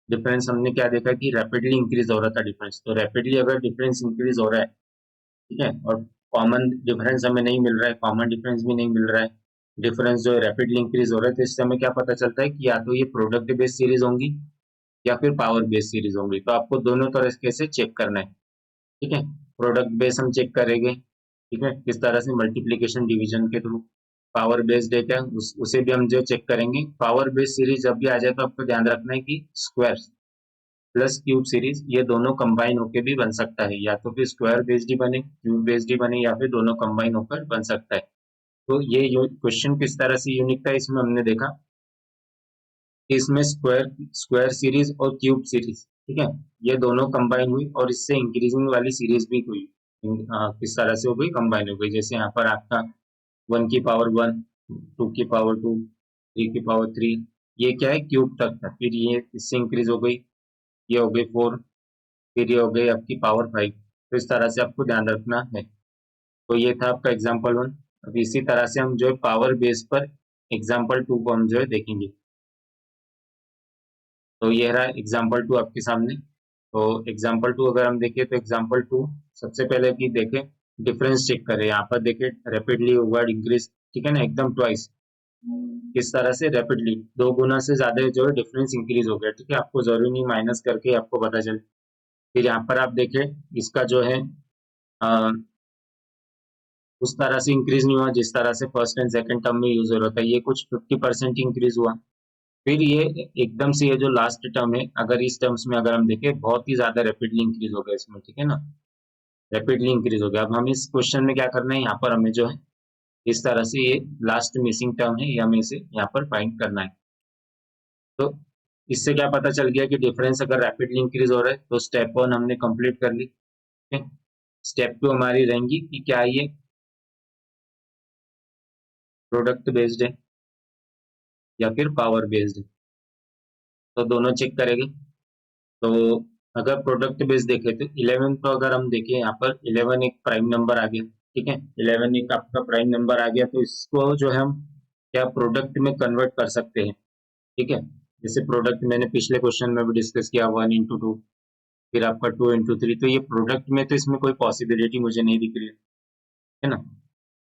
Speaker 1: डिफरेंस हमने क्या देखा कि रैपिडली इंक्रीज हो रहा था डिफरेंस, तो रैपिडली अगर डिफरेंस इंक्रीज हो रहा है, ठीक है, और कॉमन डिफरेंस हमें नहीं मिल रहा है, कॉमन डिफरेंस भी नहीं मिल रहा है, डिफरेंस जो है रैपिडली इंक्रीज हो रहा है, तो इससे हमें क्या पता चलता है कि या तो ये प्रोडक्ट बेस्ड सीरीज होंगी या फिर पावर बेस्ड सीरीज होंगी। तो आपको दोनों तरीके से चेक करना है, ठीक है। प्रोडक्ट बेस हम चेक करेंगे, ठीक है, किस तरह से, मल्टीप्लीकेशन डिवीजन के थ्रू। पावर बेस्ड है क्या, उसे भी हम जो चेक करेंगे। पावर बेस्ड सीरीज जब भी आ जाए तो आपको ध्यान रखना है कि स्क्वायर प्लस क्यूब सीरीज ये दोनों कंबाइन होकर भी बन सकता है, या तो फिर स्क्वायर बेस्ड ही बने, क्यूब बेस्ड ही बने, या फिर दोनों कंबाइन होकर बन सकता है। तो ये क्वेश्चन किस तरह से यूनिक था, इसमें हमने देखा कि इसमें स्क्वायर स्क्वायर सीरीज और क्यूब सीरीज, ठीक है, ये दोनों कंबाइन हुई और इससे इंक्रीजिंग वाली सीरीज भी हुई। किस तरह से हो गई, कंबाइन हो गई। जैसे यहाँ पर आपका 1 की पावर 1, 2 की पावर 2, 3 की पावर 3, ये क्या है, क्यूब तक था, फिर ये इससे इंक्रीज हो गई, ये हो गई 4, फिर ये हो गई आपकी पावर 5। तो इस तरह से आपको ध्यान रखना है। तो ये था आपका एग्जाम्पल 1। अब इसी तरह से हम जो है पावर बेस पर एग्जाम्पल 2 को हम जो है देखेंगे। तो ये रहा एग्जाम्पल 2 आपके सामने। तो एग्जाम्पल 2 अगर हम देखें तो एग्जाम्पल 2, सबसे पहले कि देखें, डिफरेंस चेक करें, यहाँ पर देखें रैपिडली ओवर इंक्रीज, ठीक है ना, एकदम ट्वाइस, किस तरह से रैपिडली 2 गुना से ज्यादा जो है डिफरेंस इंक्रीज हो गया, ठीक है। आपको जरूरी नहीं माइनस करके आपको पता चले। फिर यहाँ पर आप देखें, इसका जो है अ, उस तरह से इंक्रीज नहीं हुआ जिस तरह से फर्स्ट एंड सेकंड टर्म में यूज हो रहा था, ये कुछ 50% इंक्रीज हुआ। फिर ये एकदम से ये जो लास्ट टर्म है, अगर इस टर्म्स में अगर हम देखें, बहुत ही ज्यादा रैपिडली इंक्रीज हो गया इसमें, ठीक है ना, रैपिडली इंक्रीज हो गया। अब हम इस क्वेश्चन में क्या करना है, यहाँ पर हमें जो है इस तरह से ये लास्ट मिसिंग टर्म है, ये हमें इसे यहाँ पर फाइंड करना है। तो इससे क्या पता चल गया कि डिफरेंस अगर रैपिडली इंक्रीज हो रहा है तो स्टेप 1 हमने कंप्लीट कर ली, ठीक है। स्टेप 2 हमारी रहेंगी कि क्या ये प्रोडक्ट बेस्ड है या फिर पावर बेस्ड है, तो दोनों चेक करेंगे। तो अगर प्रोडक्ट बेस्ड देखें तो 11, तो अगर हम देखें यहाँ पर 11 एक प्राइम नंबर आ गया, ठीक है, 11 एक आपका प्राइम नंबर आ गया, तो इसको जो है हम क्या प्रोडक्ट में कन्वर्ट कर सकते हैं, ठीक है। जैसे प्रोडक्ट मैंने पिछले क्वेश्चन में भी डिस्कस किया, 1 into 2, फिर आपका 2 into 3, तो ये प्रोडक्ट में तो इसमें कोई पॉसिबिलिटी मुझे नहीं दिख रही है ना,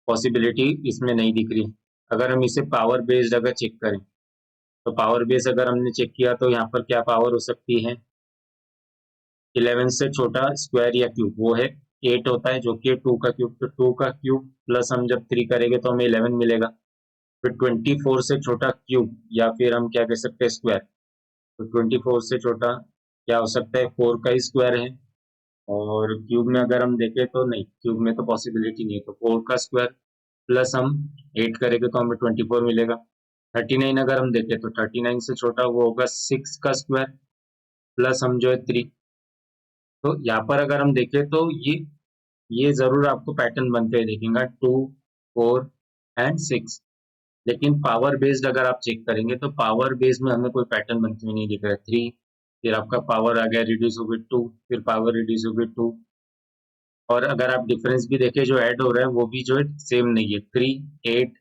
Speaker 1: पॉसिबिलिटी इसमें नहीं दिख रही है। अगर हम इसे पावर बेस्ड अगर चेक करें, तो पावर बेस्ड अगर हमने चेक किया तो यहाँ पर क्या पावर हो सकती है, 11 से छोटा स्क्वायर या क्यूब वो है 8 होता है, जो कि 2 का क्यूब, तो 2 का क्यूब प्लस हम जब 3 करेंगे तो हमें 11 मिलेगा, फिर 24 से छोटा क्यूब, या फिर हम क्या कह सकते हैं स्क्वायर। तो 24 से छोटा क्या हो सकता है, 4 का ही स्क्वायर है। और क्यूब में अगर हम देखें तो नहीं, क्यूब में तो पॉसिबिलिटी नहीं है, तो 4 का स्क्वायर प्लस हम 8 करेंगे तो हमें 24 मिलेगा। 39 अगर हम देखें तो 39 से छोटा वो होगा 6 का स्क्वायर प्लस हम जो है 3। तो यहाँ पर अगर हम देखें तो ये जरूर आपको पैटर्न बनते हुए दिखेगा, 2, 4 एंड 6। लेकिन पावर बेस्ड अगर आप चेक करेंगे तो पावर बेस्ड में हमें कोई पैटर्न बनते हुए नहीं दिख रहा है। 3, फिर आपका पावर आ गया रिड्यूस हो गई 2, फिर पावर रिड्यूस हो गई 2। और अगर आप डिफरेंस भी देखें जो ऐड हो रहा है वो भी जो है सेम नहीं है, 3, 8,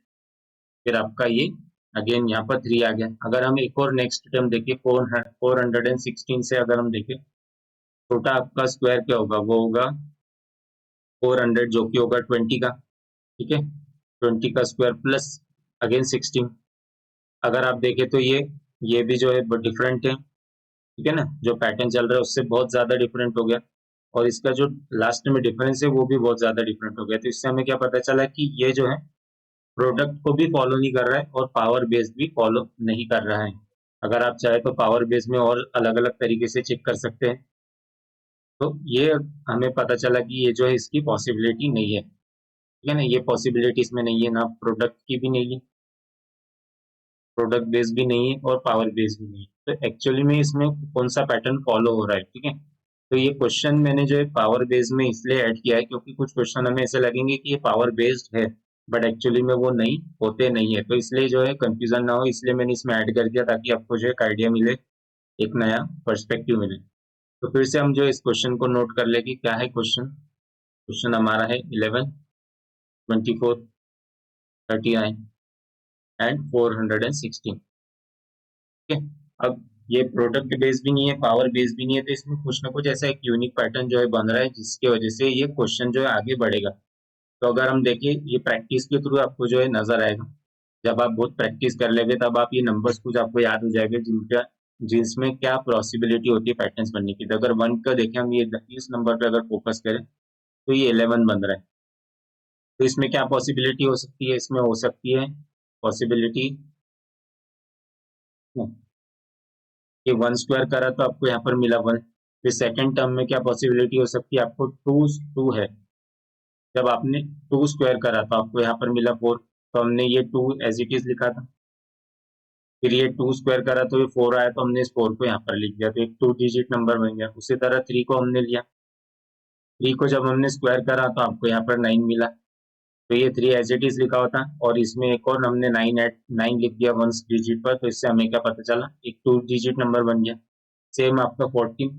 Speaker 1: फिर आपका ये अगेन यहाँ पर 3 आ गया। अगर हम एक और नेक्स्ट टर्म देखें 416 से अगर हम देखें, छोटा आपका स्क्वायर क्या होगा, वो होगा 400 जो कि होगा 20 का, ठीक है। 20 का स्क्वायर प्लस अगेन 16। अगर आप देखें तो ये भी जो है डिफरेंट है, ठीक है ना, जो पैटर्न चल रहा है उससे बहुत ज्यादा डिफरेंट हो गया। और इसका जो लास्ट में डिफरेंस है वो भी बहुत ज्यादा डिफरेंट हो गया। तो इससे हमें क्या पता चला कि ये जो है प्रोडक्ट को भी फॉलो नहीं कर रहा है और पावर बेस्ड भी फॉलो नहीं कर रहा है। अगर आप चाहे तो पावर बेस में और अलग अलग तरीके से चेक कर सकते हैं। तो ये हमें पता चला कि ये जो है इसकी पॉसिबिलिटी नहीं है, ठीक है ना, ये पॉसिबिलिटी इसमें नहीं है, ना प्रोडक्ट की भी नहीं है, प्रोडक्ट बेस भी नहीं है और पावर बेस भी नहीं है। तो एक्चुअली में इसमें कौन सा पैटर्न फॉलो हो रहा है, ठीक है। तो ये क्वेश्चन मैंने जो है पावर बेस्ड में इसलिए ऐड किया है क्योंकि कुछ क्वेश्चन हमें ऐसे लगेंगे कि ये पावर बेस्ड है बट एक्चुअली में वो नहीं होते नहीं है। तो इसलिए जो है कंफ्यूजन ना हो, इसलिए मैंने इसमें ऐड कर दिया ताकि आपको जो है एक आइडिया मिले, एक नया पर्सपेक्टिव मिले। तो फिर से हम जो इस क्वेश्चन को नोट कर ले कि क्या है क्वेश्चन। क्वेश्चन हमारा है 11, 24, 39 एंड 416, ठीक है। अब ये प्रोडक्ट बेस्ड भी नहीं है, पावर बेस्ड भी नहीं है, तो इसमें कुछ ना कुछ ऐसा एक यूनिक पैटर्न जो है बन रहा है जिसकी वजह से ये क्वेश्चन जो है आगे बढ़ेगा। तो अगर हम देखें ये प्रैक्टिस के थ्रू आपको जो है नजर आएगा। जब आप बहुत प्रैक्टिस कर लेंगे तब आप ये नंबर्स कुछ आपको याद हो जाएंगे जिनका जिसमें क्या पॉसिबिलिटी होती है पैटर्न्स बनने की। तो अगर 1 का देखें हम, ये इस नंबर पे अगर फोकस करें तो ये 11 बन रहा है। तो इसमें क्या पॉसिबिलिटी हो सकती है, इसमें हो सकती है पॉसिबिलिटी कि 1 स्क्वायर करा तो आपको यहाँ पर मिला 1। फिर सेकंड टर्म में क्या पॉसिबिलिटी हो सकती है, आपको 2 2 है, जब आपने 2 स्क्वायर करा तो आपको यहाँ पर मिला 4, तो हमने ये 2 एज इट इज लिखा था। फिर ये 2 स्क्वायर करा तो ये 4 आया तो हमने इस 4 को यहाँ पर लिख दिया, तो एक 2 डिजिट नंबर बन गया। उसी तरह 3 को हमने लिया, 3 को जब हमने स्क्वायर करा तो आपको यहाँ पर 9 मिला, तो ये 3 एज इट इज लिखा होता। और इसमें एक और हमने 9 लिख दिया 1 डिजिट पर, तो इससे हमें क्या पता चला, एक 2 डिजिट नंबर बन गया। सेम आपका 14,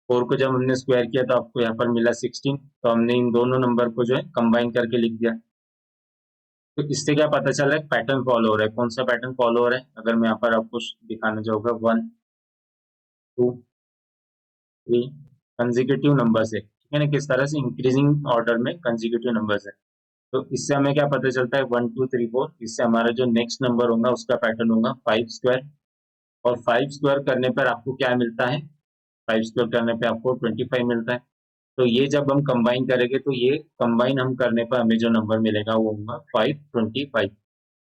Speaker 1: 4 को जब हमने स्क्वायर किया तो आपको यहाँ पर मिला 16, तो हमने इन दोनों नंबर को जो है कंबाइन करके लिख दिया। तो इससे क्या पता चला है, पैटर्न फॉलो हो रहा है। कौन सा पैटर्न फॉलो हो रहा है, अगर मैं यहाँ पर आपको दिखाना चाहूंगा, 1, 2, 3 कंजिक्यूटिव नंबर्स है, ठीक है ना, किस तरह से इंक्रीजिंग ऑर्डर में कंजिक्यूटिव नंबर्स है। तो इससे हमें क्या पता चलता है, 1, 2, 3, 4, इससे हमारा जो नेक्स्ट नंबर होगा उसका पैटर्न होगा 5 स्क्वायर। और 5 स्क्वायर करने पर आपको क्या मिलता है, 5 स्क्वायर करने पे आपको 25 मिलता है। तो ये जब हम कंबाइन करेंगे तो ये कंबाइन हम करने पर हमें जो नंबर मिलेगा वो होगा 525।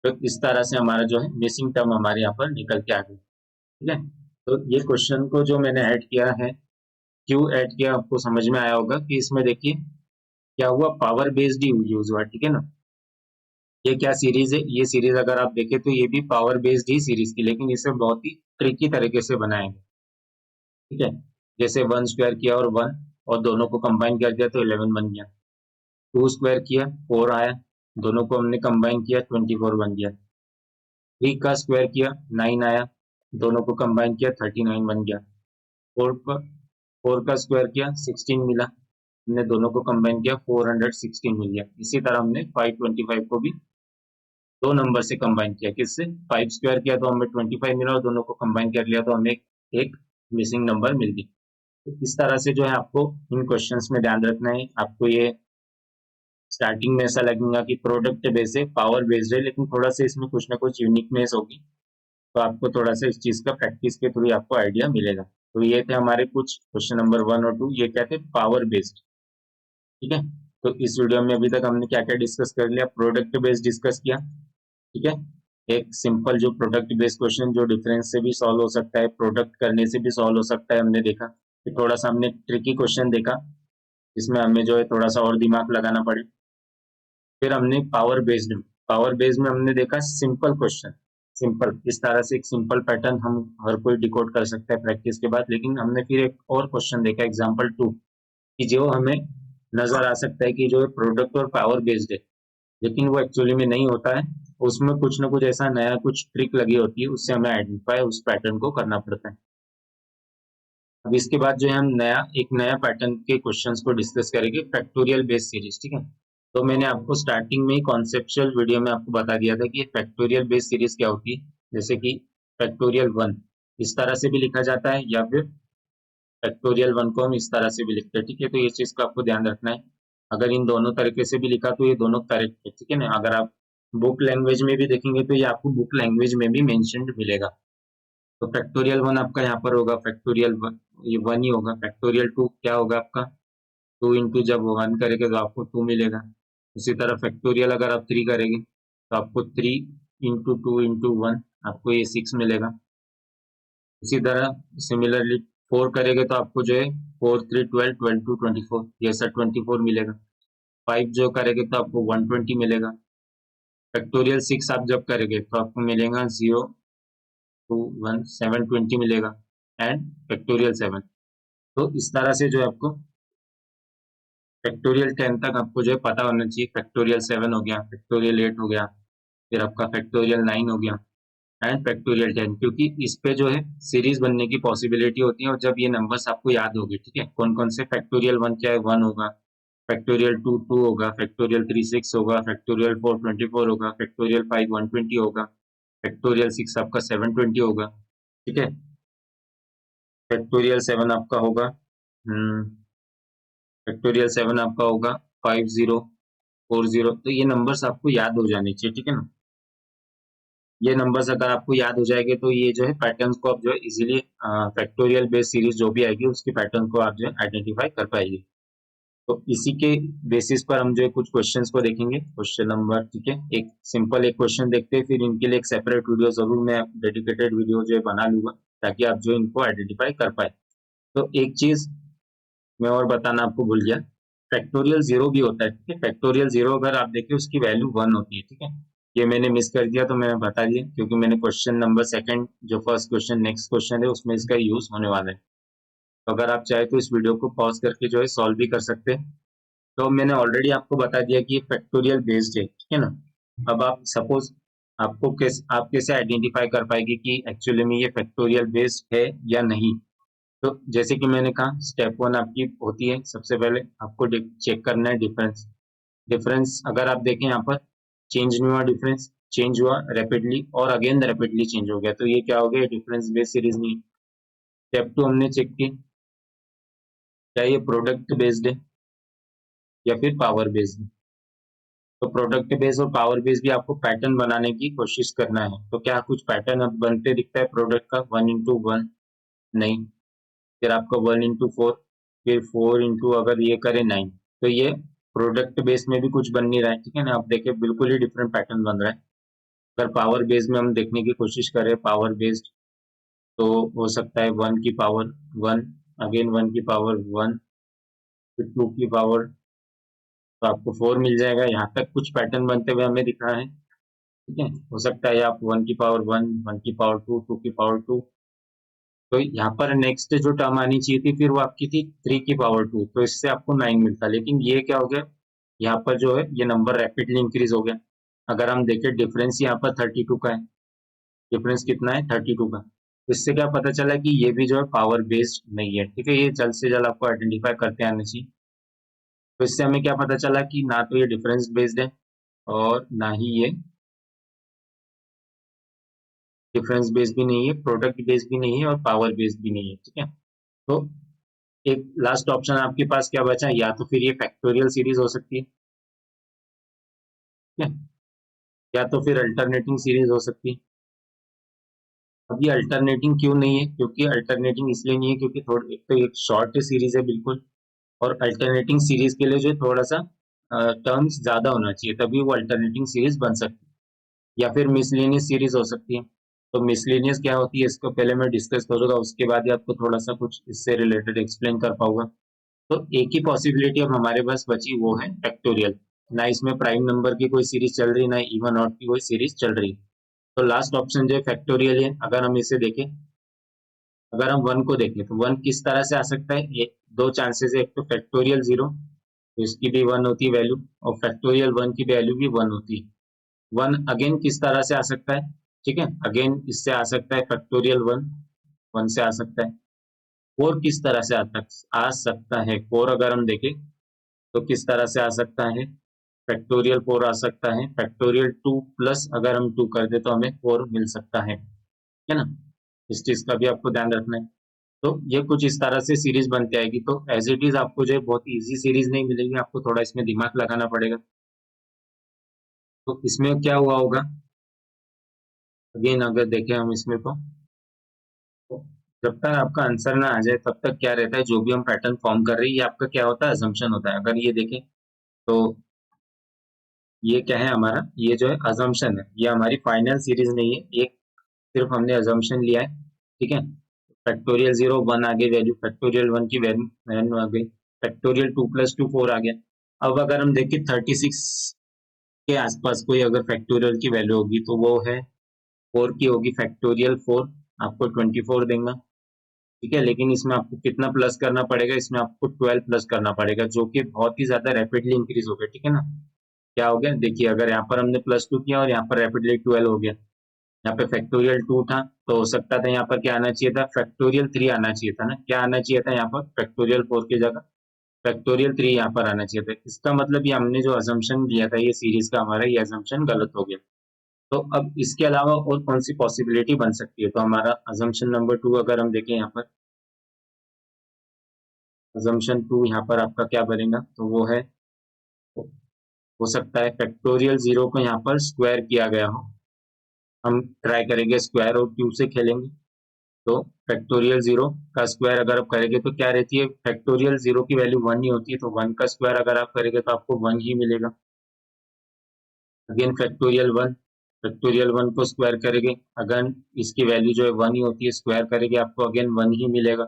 Speaker 1: तो इस तरह से हमारा जो है मिसिंग टर्म हमारे यहाँ पर निकल के आ गई, ठीक है। तो ये क्वेश्चन को जो मैंने ऐड किया है, क्यों ऐड किया आपको समझ में आया होगा कि इसमें देखिए क्या हुआ, पावर बेस्ड ही यूज हुआ, ठीक है ना। ये क्या सीरीज है, ये सीरीज अगर आप देखें तो ये भी पावर बेस्ड ही सीरीज थी, लेकिन इसे बहुत ही ट्रिकी तरीके से बनाया गया, ठीक है। जैसे 1 स्क्वायर किया और 1 और दोनों को कंबाइन कर दिया तो 11 बन गया। 2 स्क्वायर किया 4 आया, दोनों को हमने कंबाइन किया 24 बन गया। 3 का स्क्वायर किया 9 आया, दोनों को कंबाइन किया 39 बन गया। 4 का स्क्वायर किया 16 मिला, हमने दोनों को कंबाइन किया 416 मिल गया। इसी तरह हमने 525 को भी दो नंबर से कंबाइन किया, किससे, 5 स्क्वायर किया तो हमें 25 मिला और दोनों को कंबाइन कर लिया तो हमें एक मिसिंग नंबर मिल गई। तो इस तरह से जो है आपको इन क्वेश्चंस में ध्यान रखना है। आपको ये स्टार्टिंग में ऐसा लगेगा कि प्रोडक्ट बेस्ड है, पावर बेस्ड है, लेकिन थोड़ा सा इसमें कुछ ना कुछ यूनिकनेस होगी। तो आपको थोड़ा सा इस चीज का प्रैक्टिस के थ्रू आपको आइडिया मिलेगा। तो ये थे हमारे कुछ क्वेश्चन नंबर 1 और 2, ये क्या थे, पावर बेस्ड, ठीक है। तो इस वीडियो में अभी तक हमने क्या क्या डिस्कस कर लिया, प्रोडक्ट बेस्ड डिस्कस किया, ठीक है। एक सिंपल जो प्रोडक्ट बेस्ड क्वेश्चन जो डिफरेंस से भी सॉल्व हो सकता है, प्रोडक्ट करने से भी सॉल्व हो सकता है, हमने देखा। फिर थोड़ा सा हमने ट्रिकी क्वेश्चन देखा, इसमें हमें जो है थोड़ा सा और दिमाग लगाना पड़े। फिर हमने पावर बेस्ड में हमने देखा सिंपल क्वेश्चन, सिंपल इस तरह से एक सिंपल पैटर्न हम हर कोई डिकोड कर सकता है प्रैक्टिस के बाद। लेकिन हमने फिर एक और क्वेश्चन देखा एग्जांपल 2, कि जो हमें नजर आ सकता है कि जो प्रोडक्ट और पावर बेस्ड है, लेकिन वो एक्चुअली में नहीं होता है, उसमें कुछ ना कुछ ऐसा नया कुछ ट्रिक लगी होती है, उससे हमें आइडेंटिफाई उस पैटर्न को करना पड़ता है। अब इसके बाद जो है हम एक नया पैटर्न के क्वेश्चंस को डिस्कस करेंगे, फैक्टोरियल बेस्ड सीरीज, ठीक है। तो मैंने आपको स्टार्टिंग में ही कॉन्सेप्चुअल वीडियो में आपको बता दिया था कि फैक्टोरियल बेस्ड सीरीज क्या होती है। जैसे कि फैक्टोरियल 1 इस तरह से भी लिखा जाता है, या फिर फैक्टोरियल 1 को हम इस तरह से भी लिखते हैं, ठीक है। तो ये चीज का आपको ध्यान रखना है। अगर इन दोनों तरीके से भी लिखा तो ये दोनों करेक्ट है, ठीक है ना। अगर आप बुक लैंग्वेज में भी देखेंगे तो ये आपको बुक लैंग्वेज में भी मेंशन्ड मिलेगा। तो फैक्टोरियल 1 आपका यहाँ पर होगा, फैक्टोरियल 1 ये 1 ही होगा। फैक्टोरियल 2 क्या होगा आपका, 2 इंटू जब 1 करेंगे तो आपको 2 मिलेगा। उसी तरह फैक्टोरियल अगर आप 3 करेंगे तो आपको 3 इंटू 2 इंटू 1 आपको ये 6 मिलेगा। इसी तरह सिमिलरली 4 करेंगे तो आपको जो है 4 3 12 12 2 24 ये ऐसा 24 मिलेगा। 5 जो करेंगे तो आपको 120 मिलेगा। फैक्टोरियल 6 आप जब करेंगे तो आपको मिलेगा 0 2 1 720 मिलेगा। एंड फैक्टोरियल 7, तो इस तरह से जो है आपको फैक्टोरियल 10 तक आपको जो है पता होना चाहिए। फैक्टोरियल 7 हो गया, फैक्टोरियल 8 हो गया, फिर आपका फैक्टोरियल 9 हो गया, एंड फैक्टोरियल 10, क्योंकि इस पे जो है सीरीज बनने की पॉसिबिलिटी होती है। और जब ये नंबर्स आपको याद होंगे, ठीक है, कौन कौन से, फैक्टोरियल 1 क्या है, 1 होगा, फैक्टोरियल 2 2 होगा, फैक्टोरियल 3 6 होगा, फैक्टोरियल 4 24 होगा, फैक्टोरियल 5 120 होगा, फैक्टोरियल 6 आपका 720 होगा, ठीक है। फैक्टोरियल 7 आपका होगा फैक्टोरियल 7 आपका होगा 50 40। तो ये नंबर्स आपको याद हो जाने चाहिए, ठीक है ना। ये नंबर्स अगर आपको याद हो जाएंगे तो ये जो है पैटर्न्स को आप जो है इजीली फैक्टोरियल बेस्ड सीरीज जो भी आएगी उसकी पैटर्न को आप जो है आइडेंटिफाई कर पाएंगे। तो इसी के बेसिस पर हम जो है कुछ क्वेश्चंस को देखेंगे। क्वेश्चन नंबर, ठीक है, एक सिंपल एक क्वेश्चन देखते हैं, फिर इनके लिए एक सेपरेट वीडियो जरूर मैं डेडिकेटेड वीडियो जो है बना लूंगा, ताकि आप जो इनको आइडेंटिफाई कर पाए। तो एक चीज मैं और बताना आपको भूल गया, फैक्टोरियल 0 भी होता है, ठीक है। फैक्टोरियल 0 अगर आप देखिए उसकी वैल्यू 1 होती है, ठीक है। ये मैंने मिस कर दिया तो मैंने बता दिया, क्योंकि मैंने क्वेश्चन नंबर सेकंड जो फर्स्ट क्वेश्चन नेक्स्ट क्वेश्चन है उसमें इसका यूज होने वाला है। तो अगर आप चाहे तो इस वीडियो को पॉज करके जो है सॉल्व भी कर सकते हैं। तो मैंने ऑलरेडी आपको बता दिया कि ये फैक्टोरियल बेस्ड है, ठीक है ना। अब आप सपोज आप कैसे आइडेंटिफाई कर पाएंगे कि एक्चुअली में ये फैक्टोरियल बेस्ड है या नहीं। तो जैसे कि मैंने कहा स्टेप 1 आपकी होती है, सबसे पहले आपको चेक करना है डिफरेंस। डिफरेंस अगर आप देखें यहाँ पर चेंज नहीं हुआ, डिफरेंस चेंज हुआ रैपिडली और अगेन रैपिडली चेंज हो गया, तो ये क्या हो गया, डिफरेंस बेस्ड सीरीज नहीं है। स्टेप 2 हमने चेक की क्या ये प्रोडक्ट बेस्ड है या फिर पावर बेस्ड है। तो प्रोडक्ट बेस्ड और पावर बेस्ड भी आपको पैटर्न बनाने की कोशिश करना है। तो क्या कुछ पैटर्न अब बनते दिखता है प्रोडक्ट का, 1 इंटू 1 नहीं, फिर आपको 1 इंटू 4, फिर 4 इंटू अगर ये करे 9, तो ये प्रोडक्ट बेस में भी कुछ बन नहीं रहा है, ठीक है ना। आप देखिए बिल्कुल ही डिफरेंट पैटर्न बन रहा है। अगर पावर बेस में हम देखने की कोशिश करें पावर बेस्ड, तो हो सकता है 1 की पावर 1, अगेन 1 की पावर 1, फिर 2 की पावर, तो आपको 4 मिल जाएगा। यहाँ तक कुछ पैटर्न बनते हुए हमें दिख रहा है, ठीक है। हो सकता है आप 1 की पावर 1, 1 की पावर 2, 2 की पावर 2, तो यहाँ पर नेक्स्ट जो टर्म आनी चाहिए थी फिर वो आपकी थी 3 की पावर 2, तो इससे आपको 9 मिलता। लेकिन ये क्या हो गया, यहाँ पर जो है ये नंबर रैपिडली इंक्रीज हो गया। अगर हम देखें डिफरेंस यहाँ पर 32 का है, डिफरेंस कितना है 32 का, तो इससे क्या पता चला कि ये भी जो है पावर बेस्ड नहीं है, ठीक है। ये जल्द से जल्द आपको आइडेंटिफाई करते आना चाहिए। तो इससे हमें क्या पता चला कि ना तो ये डिफरेंस बेस्ड है और ना ही ये डिफरेंस बेस्ड भी नहीं है, प्रोडक्ट बेस्ड भी नहीं है और पावर बेस्ड भी नहीं है, ठीक है। तो एक लास्ट ऑप्शन आपके पास क्या बचा, या तो फिर ये फैक्टोरियल सीरीज हो सकती है, ठीक है, या तो फिर अल्टरनेटिंग सीरीज हो सकती है। अब ये अल्टरनेटिंग क्यों नहीं है, क्योंकि अल्टरनेटिंग इसलिए नहीं है क्योंकि थोड़ी एक तो एक शॉर्ट सीरीज है बिल्कुल, और अल्टरनेटिंग सीरीज के लिए जो है थोड़ा सा टर्म्स ज्यादा होना चाहिए, तभी वो अल्टरनेटिंग सीरीज बन सकती है, या फिर मिसलेनियस सीरीज हो सकती है। तो मिसलेनियस क्या होती है इसको पहले मैं डिस्कस करूंगा, उसके बाद ही आपको थोड़ा सा कुछ इससे रिलेटेड एक्सप्लेन कर पाऊंगा। तो एक ही पॉसिबिलिटी अब हमारे पास बची, वो है फैक्टोरियल। ना इसमें प्राइम नंबर की कोई सीरीज चल रही, ना इवन ऑड की कोई सीरीज चल रही। तो लास्ट ऑप्शन जो है फैक्टोरियल है। अगर हम इसे देखें, अगर हम वन को देखें तो वन किस तरह से आ सकता है, ये दो चांसेस है। एक तो फैक्टोरियल जीरो, तो इसकी भी वन होती है वैल्यू, और फैक्टोरियल वन की वैल्यू भी वन होती है। वन अगेन किस तरह से आ सकता है, ठीक है, अगेन इससे आ सकता है फैक्टोरियल वन, वन से आ सकता है। फोर किस तरह से आ सकता है, फोर अगर हम देखें तो किस तरह से आ सकता है, फैक्टोरियल फोर आ सकता है, फैक्टोरियल टू प्लस अगर हम टू कर दे तो हमें फोर मिल सकता है ना। इस चीज का भी आपको ध्यान रखना है। तो ये कुछ इस तरह से सीरीज बनती आएगी। तो एज इट इज आपको जो है बहुत इजी सीरीज नहीं मिलेगी, आपको थोड़ा इसमें दिमाग लगाना पड़ेगा। तो इसमें क्या हुआ होगा, अगेन अगर देखें हम इसमें तो जब तक आपका आंसर ना आ जाए तब तक क्या रहता है, जो भी हम पैटर्न फॉर्म कर रहे हैं ये आपका क्या होता है, अजम्पशन होता है। अगर ये देखें तो ये क्या है हमारा, ये जो है अजम्पशन है, ये हमारी फाइनल सीरीज नहीं है, एक सिर्फ हमने अजम्पशन लिया है, ठीक है। फैक्टोरियल जीरो वन आ गई वैल्यू, फैक्टोरियल वन की वैल्यू आ गई, factorial two plus two four आ गया। अब अगर हम देखें 36 के आसपास कोई अगर फैक्टोरियल की वैल्यू होगी तो वो है फोर की होगी, फैक्टोरियल फोर आपको 24 देगा, ठीक है। लेकिन इसमें आपको कितना प्लस करना पड़ेगा, इसमें आपको 12 प्लस करना पड़ेगा, जो कि बहुत ही ज्यादा रैपिडली इंक्रीज हो गया, ठीक है ना। क्या हो गया देखिए, अगर यहाँ पर हमने प्लस टू किया और यहाँ पर रैपिडली 12 हो गया, यहाँ पे फैक्टोरियल टू था तो हो सकता था यहाँ पर क्या आना चाहिए था, फैक्टोरियल थ्री आना चाहिए था ना, क्या आना चाहिए था यहाँ पर, फैक्टोरियल फोर की जगह फैक्टोरियल थ्री यहाँ पर आना चाहिए था। इसका मतलब ये हमने जो अजम्पशन लिया था ये सीरीज का, हमारा ये अजम्पशन गलत हो गया। तो अब इसके अलावा और कौन सी पॉसिबिलिटी बन सकती है, तो हमारा अजम्पशन नंबर टू अगर हम देखें यहाँ पर, अजम्पशन टू यहाँ पर आपका क्या बनेगा, तो वो है, हो सकता है फैक्टोरियल जीरो को यहाँ पर स्क्वायर किया गया हो। हम ट्राई करेंगे स्क्वायर और क्यूब से खेलेंगे। तो फैक्टोरियल जीरो का स्क्वायर अगर आप करेंगे तो क्या रहती है, फैक्टोरियल जीरो की वैल्यू वन ही होती है, तो वन का स्क्वायर अगर आप करेंगे तो आपको वन ही मिलेगा। अगेन फैक्टोरियल वन को स्क्वायर करेंगे, अगेन इसकी वैल्यू जो है वन ही होती है, स्क्वायर करेंगे आपको अगेन वन ही मिलेगा।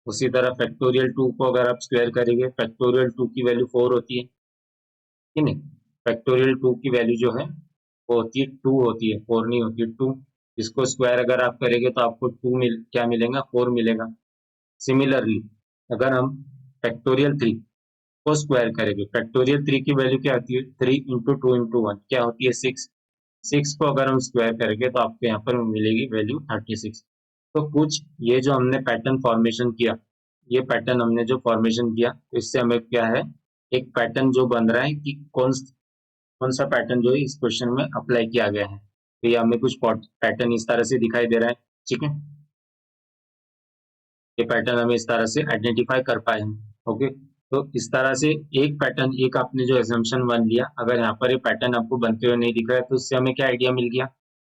Speaker 1: उसी तरह फैक्टोरियल टू को अगर आप स्क्वायर करेंगे, फैक्टोरियल टू की वैल्यू फोर होती है, ठीक है। फैक्टोरियल टू की वैल्यू जो है वो होती है टू होती है, फोर नहीं होती है, टू। इसको स्क्वायर अगर आप करेंगे तो आपको क्या मिलेगा, फोर मिलेगा। सिमिलरली अगर हम फैक्टोरियल थ्री को स्क्वायर करेंगे, फैक्टोरियल थ्री की वैल्यू क्या होती है, three into two into one क्या होती है, सिक्स। सिक्स को अगर हम स्क्वायर करेंगे तो आपको यहाँ पर मिलेगी वैल्यू 36। तो कुछ ये जो हमने पैटर्न फॉर्मेशन किया, ये पैटर्न हमने जो फॉर्मेशन किया तो इससे हमें क्या है, एक पैटर्न जो बन रहा है कि कौन कौन सा पैटर्न जो है इस क्वेश्चन में अप्लाई किया गया है। तो ये हमें कुछ पैटर्न इस तरह से दिखाई दे रहा है, ठीक है। ये पैटर्न हमें इस तरह से आइडेंटिफाई कर पाए हम, ओके। तो इस तरह से एक पैटर्न, एक आपने जो एजम्पशन वन लिया, अगर यहाँ पर ये पैटर्न आपको बनते हुए नहीं दिख रहा है तो इससे हमें क्या आइडिया मिल गया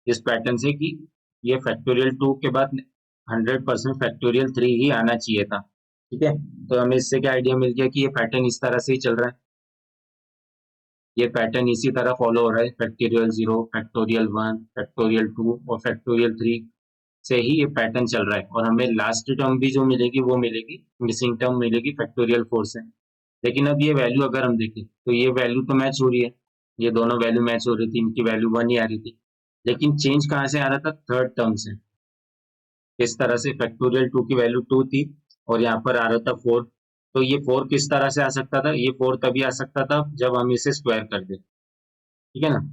Speaker 1: इस पैटर्न से, कि ये फैक्टोरियल टू के बाद 100% फैक्टोरियल थ्री ही आना चाहिए था, ठीक है। तो हमें इससे क्या आइडिया मिल गया कि ये पैटर्न इस तरह से ही चल रहा है, ये पैटर्न इसी तरह फॉलो हो रहा है, factorial zero, factorial one, factorial two और फैक्टोरियल थ्री से ही ये पैटर्न चल रहा है। और हमें लास्ट टर्म भी जो मिलेगी वो मिलेगी, मिसिंग टर्म मिलेगी फैक्टोरियल फोर से। लेकिन अब ये वैल्यू अगर हम देखें तो ये वैल्यू तो मैच हो रही है, ये दोनों वैल्यू मैच हो रही थी, इनकी वैल्यू वन ही आ रही थी। लेकिन चेंज कहाँ से आ रहा था, थर्ड टर्म से। इस तरह से फैक्टोरियल टू की वैल्यू टू थी और यहाँ पर आ रहा था फोर। तो ये फोर किस तरह से आ सकता था, ये फोर तभी आ सकता था जब हम इसे स्क्वायर कर दे, ठीक है ना।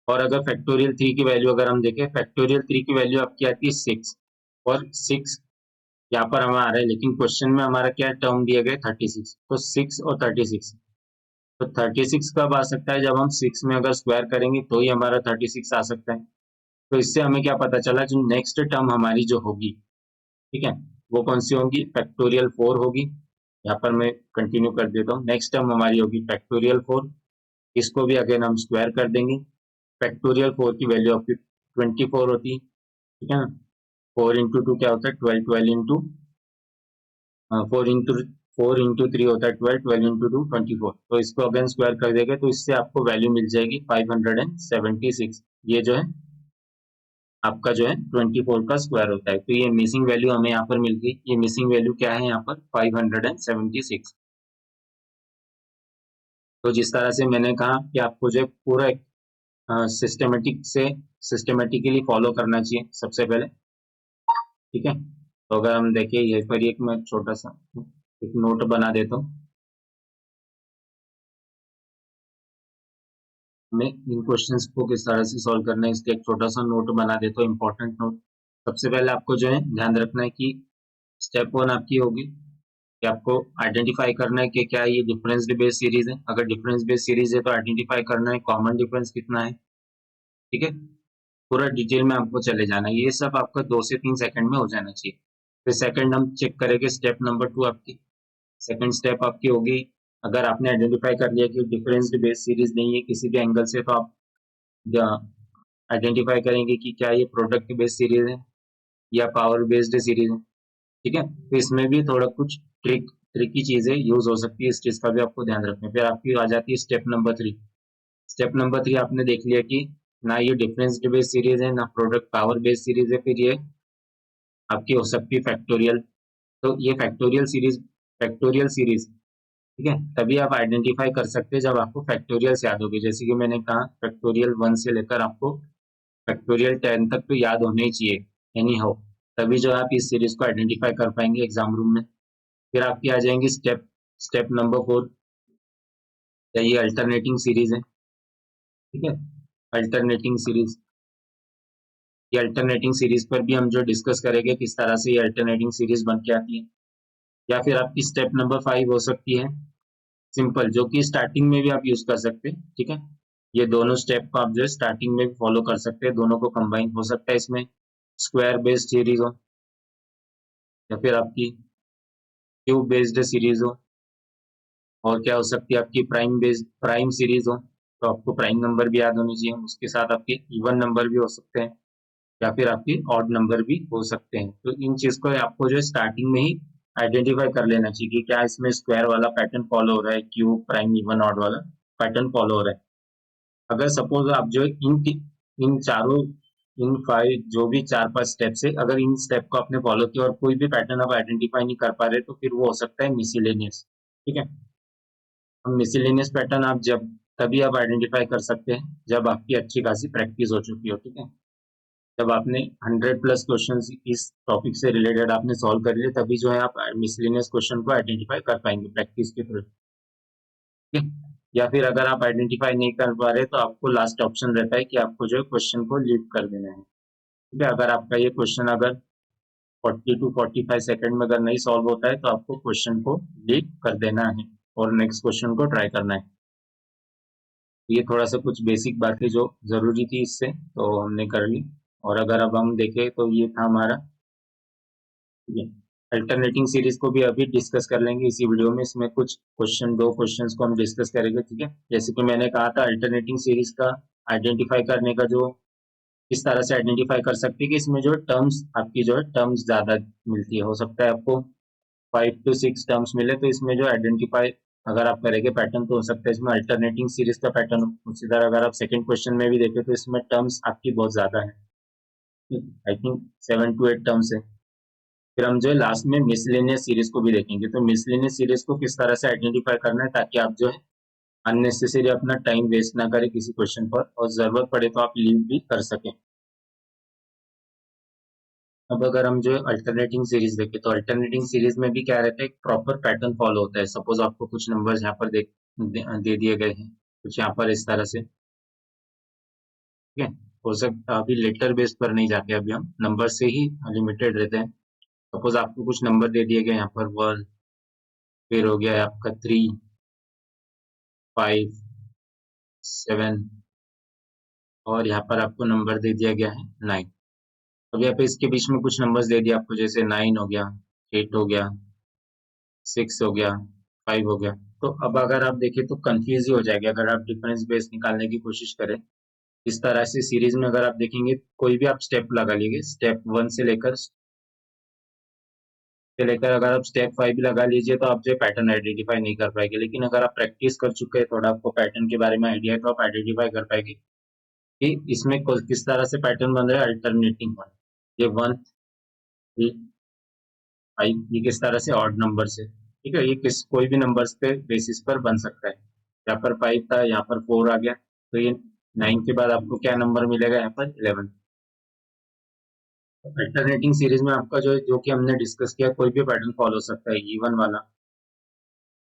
Speaker 1: और अगर फैक्टोरियल थ्री की वैल्यू अगर हम देखें, फैक्टोरियल थ्री की वैल्यू आपकी आती है सिक्स, और सिक्स यहाँ पर हमें आ रहा है, लेकिन क्वेश्चन में हमारा क्या टर्म दिया गया 36, तो सिक्स और 36। तो 36 कब आ सकता है, जब हम सिक्स में अगर स्क्वायर करेंगे तो ही हमारा 36 आ सकता है। तो इससे हमें क्या पता चला, जो नेक्स्ट टर्म हमारी जो होगी, ठीक है, वो कौन सी होगी, फैक्टोरियल फोर होगी। यहाँ पर मैं कंटिन्यू कर देता हूँ, नेक्स्ट टर्म हमारी होगी फैक्टोरियल फोर, इसको भी अगेन हम स्क्वायर कर देंगे। फैक्टोरियल फोर की वैल्यू आपकी 24 होती है, ठीक है ना। फोर इंटू टू क्या होता है 12, 12 इंटू फोर इंटू 4 इंटू 3 होता है 12, 12 इंटू 2 24। तो इसको अगेन स्क्वायर कर देंगे तो इससे आपको वैल्यू मिल जाएगी 576। ये जो है आपका जो है 24 का स्क्वायर होता है। तो ये मिसिंग वैल्यू हमें यहाँ पर मिल गई। ये मिसिंग वैल्यू क्या है यहाँ पर 576। तो जिस तरह से मैंने कहा कि आपको जो है पूरा सिस्टमेटिकली फॉलो करना चाहिए सबसे पहले, ठीक है। तो अगर हम देखें ये पर एक मैं छोटा सा एक नोट बना देता हूँ। मैं इन क्वेश्चंस को किस तरह से सॉल्व करना है इसका एक छोटा सा नोट बना देता हूँ, इंपॉर्टेंट नोट। सबसे पहले आपको जो है ध्यान रखना है कि स्टेप 1 आपकी होगी कि आपको आइडेंटिफाई करना है कि क्या ये डिफरेंस बेस्ड सीरीज है। अगर डिफरेंस बेस्ड सीरीज है तो आइडेंटिफाई करना है कॉमन डिफरेंस कितना है, ठीक है। पूरा डिटेल में आपको चले जाना है। ये सब आपका 2 से 3 सेकंड में हो जाना चाहिए। फिर सेकंड हम चेक करेंगे स्टेप नंबर 2 आपकी। सेकंड स्टेप आपकी होगी, अगर आपने आइडेंटिफाई कर लिया कि डिफरेंस बेस्ड सीरीज नहीं है किसी भी एंगल से, तो आप आइडेंटिफाई करेंगे कि क्या ये प्रोडक्ट बेस्ड सीरीज है या पावर बेस्ड सीरीज है, ठीक है। तो इसमें भी थोड़ा कुछ ट्रिकी चीजें यूज हो सकती है, इस चीज का भी आपको ध्यान रखना है। फिर आपकी आ जाती है स्टेप नंबर 3। स्टेप नंबर 3 आपने देख लिया कि ना ये डिफरेंस बेस्ड सीरीज है ना प्रोडक्ट पावर बेस्ड सीरीज है, फिर ये आपकी हो सकती है फैक्टोरियल। तो ये फैक्टोरियल सीरीज, ठीक है, तभी आप आइडेंटिफाई कर सकते हैं जब आपको फैक्टोरियल्स याद होगी। जैसे कि मैंने कहा फैक्टोरियल 1 से लेकर आपको फैक्टोरियल 10 तक तो याद होने ही चाहिए एनी हाउ, तभी जो आप इस सीरीज को आइडेंटिफाई कर पाएंगे एग्जाम रूम में। फिर आपकी आ जाएंगी स्टेप नंबर 4, ये अल्टरनेटिंग सीरीज है, ठीक है। अल्टरनेटिंग सीरीज, ये अल्टरनेटिंग सीरीज पर भी हम जो डिस्कस करेंगे किस तरह से ये अल्टरनेटिंग सीरीज बन के आती है। या फिर आपकी स्टेप नंबर 5 हो सकती है सिंपल, जो कि स्टार्टिंग में भी आप यूज कर सकते हैं, ठीक है। ये दोनों स्टेप को आप जो है स्टार्टिंग में भी फॉलो कर सकते हैं, दोनों को कंबाइन हो सकता है इसमें स्क्वायर बेस्ड सीरीज हो या फिर आपकी क्यूब बेस्ड सीरीज हो, और क्या हो सकती है आपकी प्राइम सीरीज हो। तो आपको प्राइम नंबर भी याद होनी चाहिए, उसके साथ आपके इवन नंबर भी हो सकते हैं या फिर आपके ऑड नंबर भी हो सकते हैं। तो इन चीज को आपको जो है स्टार्टिंग में ही आइडेंटिफाई कर लेना चाहिए कि क्या इसमें स्क्वायर वाला पैटर्न फॉलो हो रहा है, क्यूब प्राइम इवन ऑड वाला पैटर्न फॉलो हो रहा है। अगर सपोज आप जो है इन चारों इन 5 जो भी 4-5 स्टेप है, अगर इन स्टेप को आपने फॉलो किया और कोई भी पैटर्न आप आइडेंटिफाई नहीं कर पा रहे, तो फिर वो हो सकता है मिसलेनियस, ठीक है। हम मिसलेनियस पैटर्न आप जब तभी आप आइडेंटिफाई कर सकते हैं जब आपकी अच्छी खासी प्रैक्टिस हो चुकी हो, ठीक है। जब आपने 100+ क्वेश्चन इस टॉपिक से रिलेटेड आपने सॉल्व कर लिए, तभी जो है आप मिसलेनियस क्वेश्चन को आइडेंटिफाई कर पाएंगे प्रैक्टिस के थ्रू, ठीक है। या फिर अगर आप आइडेंटिफाई नहीं कर पा रहे तो आपको लास्ट ऑप्शन रहता है कि आपको जो है क्वेश्चन को लीव कर देना है, ठीक है। अगर आपका ये क्वेश्चन अगर 40 to 45 सेकंड में अगर नहीं सॉल्व होता है तो आपको क्वेश्चन को लीव कर देना है और नेक्स्ट क्वेश्चन को ट्राई करना है। ये थोड़ा सा कुछ बेसिक बातें जो जरूरी थी इससे तो हमने कर ली। और अगर अब हम देखें तो ये था हमारा, ठीक है। अल्टरनेटिंग सीरीज को भी अभी डिस्कस कर लेंगे इसी वीडियो में। इसमें कुछ दो क्वेश्चंस को हम डिस्कस करेंगे, ठीक है। जैसे कि मैंने कहा था अल्टरनेटिंग सीरीज का आइडेंटिफाई करने का जो इस तरह से आइडेंटिफाई कर सकते हैं कि इसमें जो टर्म्स आपकी जो है टर्म्स ज्यादा मिलती है। हो सकता है आपको 5 to 6 टर्म्स मिले, तो इसमें जो आइडेंटिफाई अगर आप करेंगे पैटर्न तो हो सकता है इसमें अल्टरनेटिंग सीरीज का पैटर्न हो। उसी तरह अगर आप सेकंड क्वेश्चन में भी देखें तो इसमें टर्म्स आपकी बहुत ज्यादा है, आई थिंक 7 to 8 टर्म्स है। फिर हम जो है लास्ट में मिसलेनियस सीरीज को भी देखेंगे। तो मिसलेनियस सीरीज को किस तरह से आइडेंटिफाई करना है ताकि आप जो है अननेसेसरी अपना टाइम वेस्ट ना करें किसी क्वेश्चन पर, और जरूरत पड़े तो आप लीव भी कर सकें। अब अगर हम जो है अल्टरनेटिंग सीरीज देखें तो अल्टरनेटिंग सीरीज में भी क्या रहता है, एक प्रॉपर पैटर्न फॉलो होता है। सपोज आपको कुछ नंबर्स यहाँ पर दे दिए गए हैं कुछ यहाँ पर इस तरह से, ठीक है। हो सकता अभी लेटर बेस्ड पर नहीं जाते, अभी हम नंबर से ही लिमिटेड रहते हैं। सपोज आपको कुछ नंबर दे दिए गए यहाँ पर 1, फिर हो गया है आपका 3, 5, 7, और यहाँ पर आपको नंबर दे दिया गया है 9। अब यहाँ पे इसके बीच में कुछ नंबर्स दे दिया आपको, जैसे 9 हो गया, 8 हो गया, 6 हो गया, 5 हो गया। तो अब अगर आप देखें तो कंफ्यूज ही हो जाएगा अगर आप डिफरेंस बेस निकालने की कोशिश करें। इस तरह से सीरीज में अगर आप देखेंगे कोई भी आप स्टेप लगा लीजिए, स्टेप 1 से लेकर से लेकर अगर आप स्टेप 5 भी लगा लीजिए तो आप जो पैटर्न आइडेंटिफाई नहीं कर पाएंगे, लेकिन अगर आप प्रैक्टिस कर चुके हैं, थोड़ा आपको पैटर्न के बारे में आइडिया है, तो आप आइडेंटिफाई कर पाएंगे कि इसमें किस तरह से पैटर्न बन रहा है अल्टरनेटिंग वन। ये 1 3 5 ये किस तरह से ऑड नंबर से, ठीक है, ये किस कोई भी नंबर्स पे बेसिस पर बन सकता है। यहाँ पर 5 था, यहाँ पर 4 आ गया, तो ये 9 के बाद आपको क्या नंबर मिलेगा, यहाँ पर 11। अल्टरनेटिंग सीरीज में आपका जो कि हमने डिस्कस किया, कोई भी पैटर्न फॉलो हो सकता है, इवन वाला,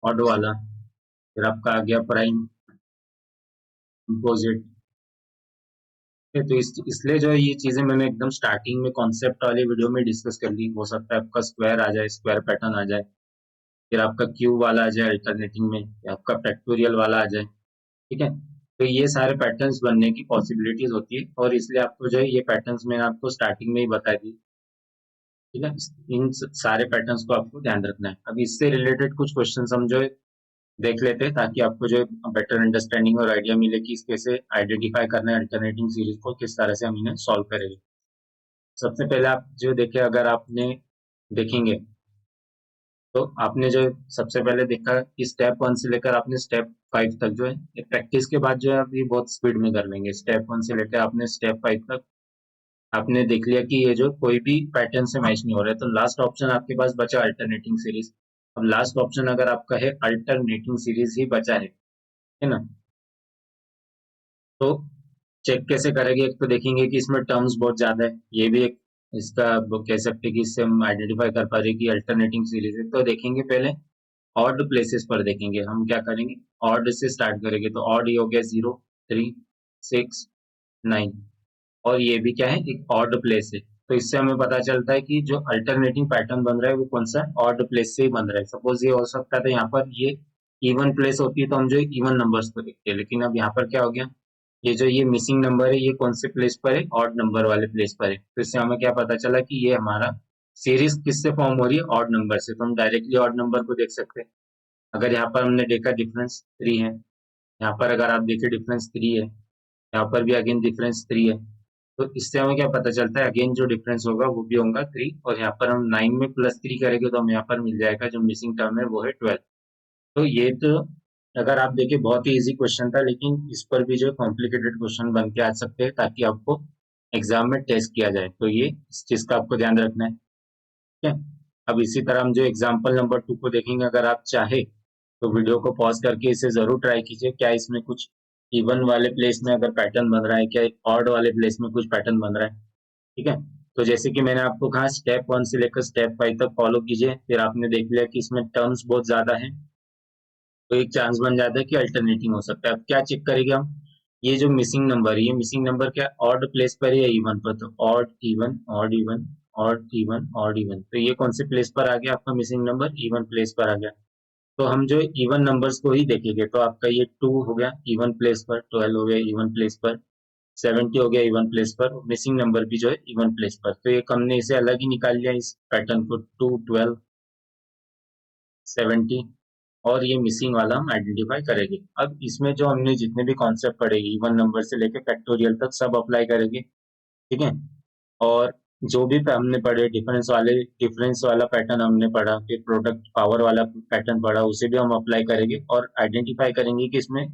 Speaker 1: ऑड वाला, फिर आपका आ गया प्राइम, कंपोजिट। तो इसलिए जो है ये चीजें मैंने एकदम स्टार्टिंग में कॉन्सेप्ट वाली वीडियो में डिस्कस कर ली। हो सकता है आपका स्क्वायर आ जाए, स्क्वायर पैटर्न आ जाए, फिर आपका क्यूब वाला आ जाए अल्टरनेटिंग में, या आपका फैक्टोरियल वाला आ जाए, ठीक है। तो ये सारे पैटर्न्स बनने की पॉसिबिलिटीज होती है, और इसलिए आपको जो है ये पैटर्न्स मैंने आपको स्टार्टिंग में ही बता दी, ठीक है। इन सारे पैटर्न्स को आपको ध्यान रखना है। अब इससे रिलेटेड कुछ क्वेश्चन हम जो है देख लेते हैं, ताकि आपको जो बेटर अंडरस्टैंडिंग और आइडिया मिले कि कैसे आइडेंटिफाई करना है अल्टरनेटिंग सीरीज को, किस तरह से हम इन्हें सॉल्व करेंगे। सबसे पहले आप जो देखे, अगर आपने देखेंगे तो आपने जो सबसे पहले देखा कि स्टेप 1 से लेकर आपने स्टेप 5 तक जो है, ये प्रैक्टिस के बाद जो है आप ये बहुत स्पीड में कर लेंगे। स्टेप 1 से लेकर आपने स्टेप 5 तक आपने देख लिया कि ये जो कोई भी पैटर्न से मैच नहीं हो रहा है, तो लास्ट ऑप्शन आपके पास बचा अल्टरनेटिंग सीरीज। अब लास्ट ऑप्शन अगर आपका है अल्टरनेटिंग सीरीज ही बचा है ना, तो चेक कैसे करेंगे। एक तो देखेंगे कि इसमें टर्म्स बहुत ज्यादा है, ये भी एक इसका वो कह सकते हैं कि इससे हम आइडेंटिफाई कर पा रहे हैं कि अल्टरनेटिंग सीरीज है। तो देखेंगे पहले ऑड प्लेसेस पर देखेंगे, हम क्या करेंगे, ऑड से स्टार्ट करेंगे। तो ऑड ये हो गया 0 3 6 9, और ये भी क्या है, एक ऑड प्लेस है। तो इससे हमें पता चलता है कि जो अल्टरनेटिंग पैटर्न बन रहा है वो कौन सा ऑड प्लेस से ही बन रहा है। सपोज ये हो सकता था यहाँ पर ये इवन प्लेस होती है तो हम जो इवन नंबर्स को देखते हैं, लेकिन अब यहाँ पर क्या हो गया, ये जो ये मिसिंग नंबर है ये कौन से प्लेस पर है, ऑड नंबर वाले प्लेस पर है। तो इससे हमें क्या पता चला कि ये हमारा सीरीज किससे फॉर्म हो रही है, ऑड नंबर से। तो हम डायरेक्टली ऑड नंबर को देख सकते हैं। अगर यहाँ पर हमने देखा डिफरेंस 3 है, यहाँ पर अगर आप देखें डिफरेंस 3 है, यहाँ पर भी अगेन डिफरेंस 3 है, तो इससे हमें क्या पता चलता है, अगेन जो डिफरेंस होगा वो भी होगा 3, और यहाँ पर हम 9 में +3 करेंगे तो हमें यहाँ पर मिल जाएगा जो मिसिंग टर्म है वो है 12। तो ये तो अगर आप देखें बहुत ही इजी क्वेश्चन था, लेकिन इस पर भी जो कॉम्प्लिकेटेड क्वेश्चन बन के आ सकते हैं ताकि आपको एग्जाम में टेस्ट किया जाए। तो ये इस चीज का आपको ध्यान रखना है, ठीक है। अब इसी तरह हम जो एग्जाम्पल नंबर 2 को देखेंगे, अगर आप चाहे तो वीडियो को पॉज करके इसे जरूर ट्राई कीजिए, क्या इसमें कुछ इवन वाले प्लेस में अगर पैटर्न बन रहा है, क्या ऑड वाले प्लेस में कुछ पैटर्न बन रहा है, ठीक है। तो जैसे कि मैंने आपको कहा स्टेप 1 से लेकर स्टेप 5 तक फॉलो कीजिए, फिर आपने देख लिया कि इसमें टर्म्स बहुत ज्यादा है, तो एक चांस बन जाता है कि अल्टरनेटिंग हो सकता है। अब क्या चेक करेंगे हम, ये जो मिसिंग नंबर है, ये मिसिंग नंबर क्या ऑड प्लेस पर है या इवन पर। तो odd even odd even odd even odd even, तो ये कौन से प्लेस पर आ गया आपका मिसिंग नंबर, इवन प्लेस पर आ गया। तो हम जो इवन नंबर्स को ही देखेंगे, तो आपका ये 2 हो गया इवन प्लेस पर, 12 हो गया इवन प्लेस पर, 70 हो गया इवन प्लेस पर, मिसिंग नंबर भी जो है इवन प्लेस पर। तो एक हमने इसे अलग ही निकाल लिया इस पैटर्न को, 2 12 70, और ये मिसिंग वाला हम आइडेंटिफाई करेंगे। अब इसमें जो हमने जितने भी कॉन्सेप्ट पढ़े इवन नंबर से लेके फैक्टोरियल तक सब अप्लाई करेंगे, ठीक है। और जो भी हमने पढ़े डिफरेंस वाला पैटर्न हमने पढ़ा, फिर प्रोडक्ट पावर वाला पैटर्न पढ़ा, उसे भी हम अप्लाई करेंगे और आइडेंटिफाई करेंगे कि इसमें,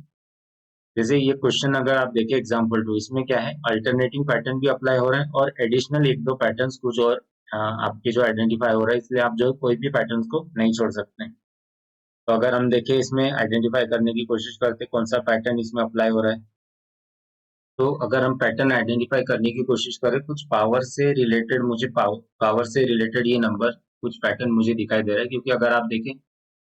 Speaker 1: जैसे ये क्वेश्चन अगर आप देखें एग्जाम्पल 2, इसमें क्या है, अल्टरनेटिंग पैटर्न भी अप्लाई हो रहा है और एडिशनल एक दो पैटर्न कुछ और आपके जो आइडेंटिफाई हो रहा है, इसलिए आप जो कोई भी पैटर्न को नहीं छोड़ सकते। तो अगर हम देखें इसमें आइडेंटिफाई करने की कोशिश करते कौन सा पैटर्न इसमें अप्लाई हो रहा है, तो अगर हम पैटर्न आइडेंटिफाई करने की कोशिश करें, कुछ पावर से रिलेटेड मुझे पावर से रिलेटेड ये नंबर कुछ पैटर्न मुझे दिखाई दे रहा है। क्योंकि अगर आप देखें,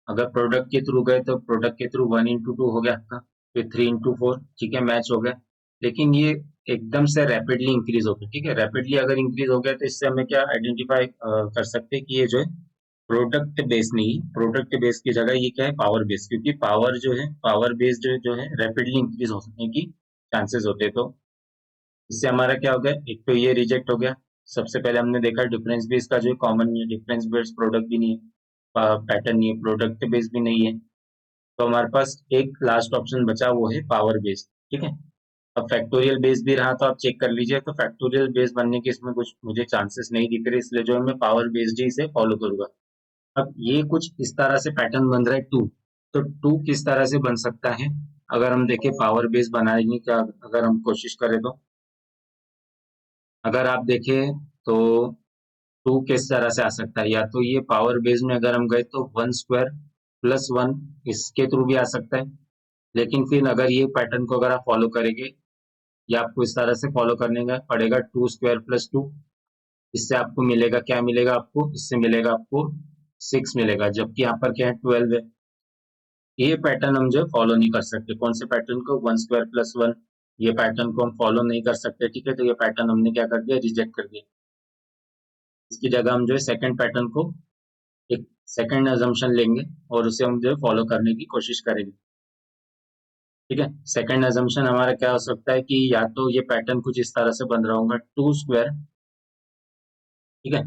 Speaker 1: अगर प्रोडक्ट के थ्रू गए तो प्रोडक्ट के थ्रू 1 into 2 हो गया आपका, फिर 3 into 4, ठीक है, मैच हो गया। लेकिन ये एकदम से रैपिडली इंक्रीज हो गया, ठीक है। रैपिडली अगर इंक्रीज हो गया तो इससे हमें क्या आइडेंटिफाई कर सकते हैं कि ये जो है प्रोडक्ट बेस नहीं, प्रोडक्ट बेस की जगह ये क्या है, पावर बेस। क्योंकि पावर जो है, पावर बेस जो है रैपिडली इंक्रीज हो सकने की चांसेस होते हैं। तो इससे हमारा क्या हो गया, एक तो ये रिजेक्ट हो गया। सबसे पहले हमने देखा डिफरेंस बेस का जो कॉमन नहीं है, डिफरेंस बेस प्रोडक्ट भी नहीं है, पैटर्न नहीं है, प्रोडक्ट बेस भी नहीं है। तो हमारे पास एक लास्ट ऑप्शन बचा, वो है पावर बेस, ठीक है। अब फैक्टोरियल बेस भी रहा तो आप चेक कर लीजिए, तो फैक्टोरियल बेस बनने के इसमें कुछ मुझे चांसेस नहीं दिख रहे, इसलिए जो है मैं पावर बेस्ड ही इसे फॉलो करूंगा। अब ये कुछ इस तरह से पैटर्न बन रहा है टू, तो टू किस तरह से बन सकता है अगर हम देखें पावर बेस बनाने का अगर हम कोशिश करें तो अगर आप देखें तो टू किस तरह से आ सकता है, या तो ये पावर बेस में अगर हम गए तो वन स्क्वायर प्लस वन इसके थ्रू भी आ सकता है, लेकिन फिर अगर ये पैटर्न को अगर आप फॉलो करेंगे या आपको इस तरह से फॉलो करने का पड़ेगा टू स्क्वायर प्लस टू, इससे आपको मिलेगा क्या मिलेगा, आपको इससे मिलेगा आपको सिक्स मिलेगा, जबकि यहाँ पर क्या है 12 है। ये पैटर्न हम जो है फॉलो नहीं कर सकते, कौन से पैटर्न को, वन स्क्वायर प्लस वन, ये पैटर्न को हम फॉलो नहीं कर सकते, ठीक है। तो ये पैटर्न हमने क्या कर दिया, रिजेक्ट कर दिया। इसकी जगह हम जो है सेकंड पैटर्न को एक सेकंड अजम्पशन लेंगे और उसे हम जो है फॉलो करने की कोशिश करेंगे, ठीक है। सेकंड अजम्पशन हमारा क्या हो सकता है कि या तो ये पैटर्न कुछ इस तरह से बन रहा होगा टू स्क्वायर, ठीक है।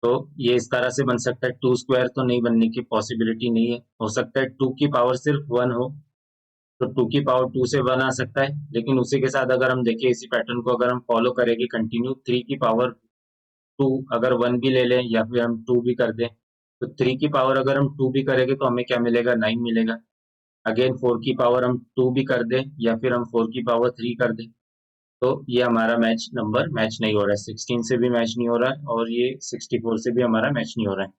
Speaker 1: तो ये इस तरह से बन सकता है, टू स्क्वायर तो नहीं बनने की पॉसिबिलिटी नहीं है, हो सकता है टू की पावर सिर्फ वन हो, तो टू की पावर टू से वन आ सकता है, लेकिन उसी के साथ अगर हम देखें इसी पैटर्न को अगर हम फॉलो करेंगे कंटिन्यू, थ्री की पावर टू अगर वन भी ले लें या फिर हम टू भी कर दें, तो थ्री की पावर अगर हम टू भी करेंगे तो हमें क्या मिलेगा, नाइन मिलेगा। अगेन फोर की पावर हम टू भी कर दें या फिर हम फोर की पावर थ्री कर दें, तो ये हमारा मैच नंबर मैच नहीं हो रहा है, 16 से भी मैच नहीं हो रहा है और ये 64 से भी हमारा मैच नहीं हो रहा है,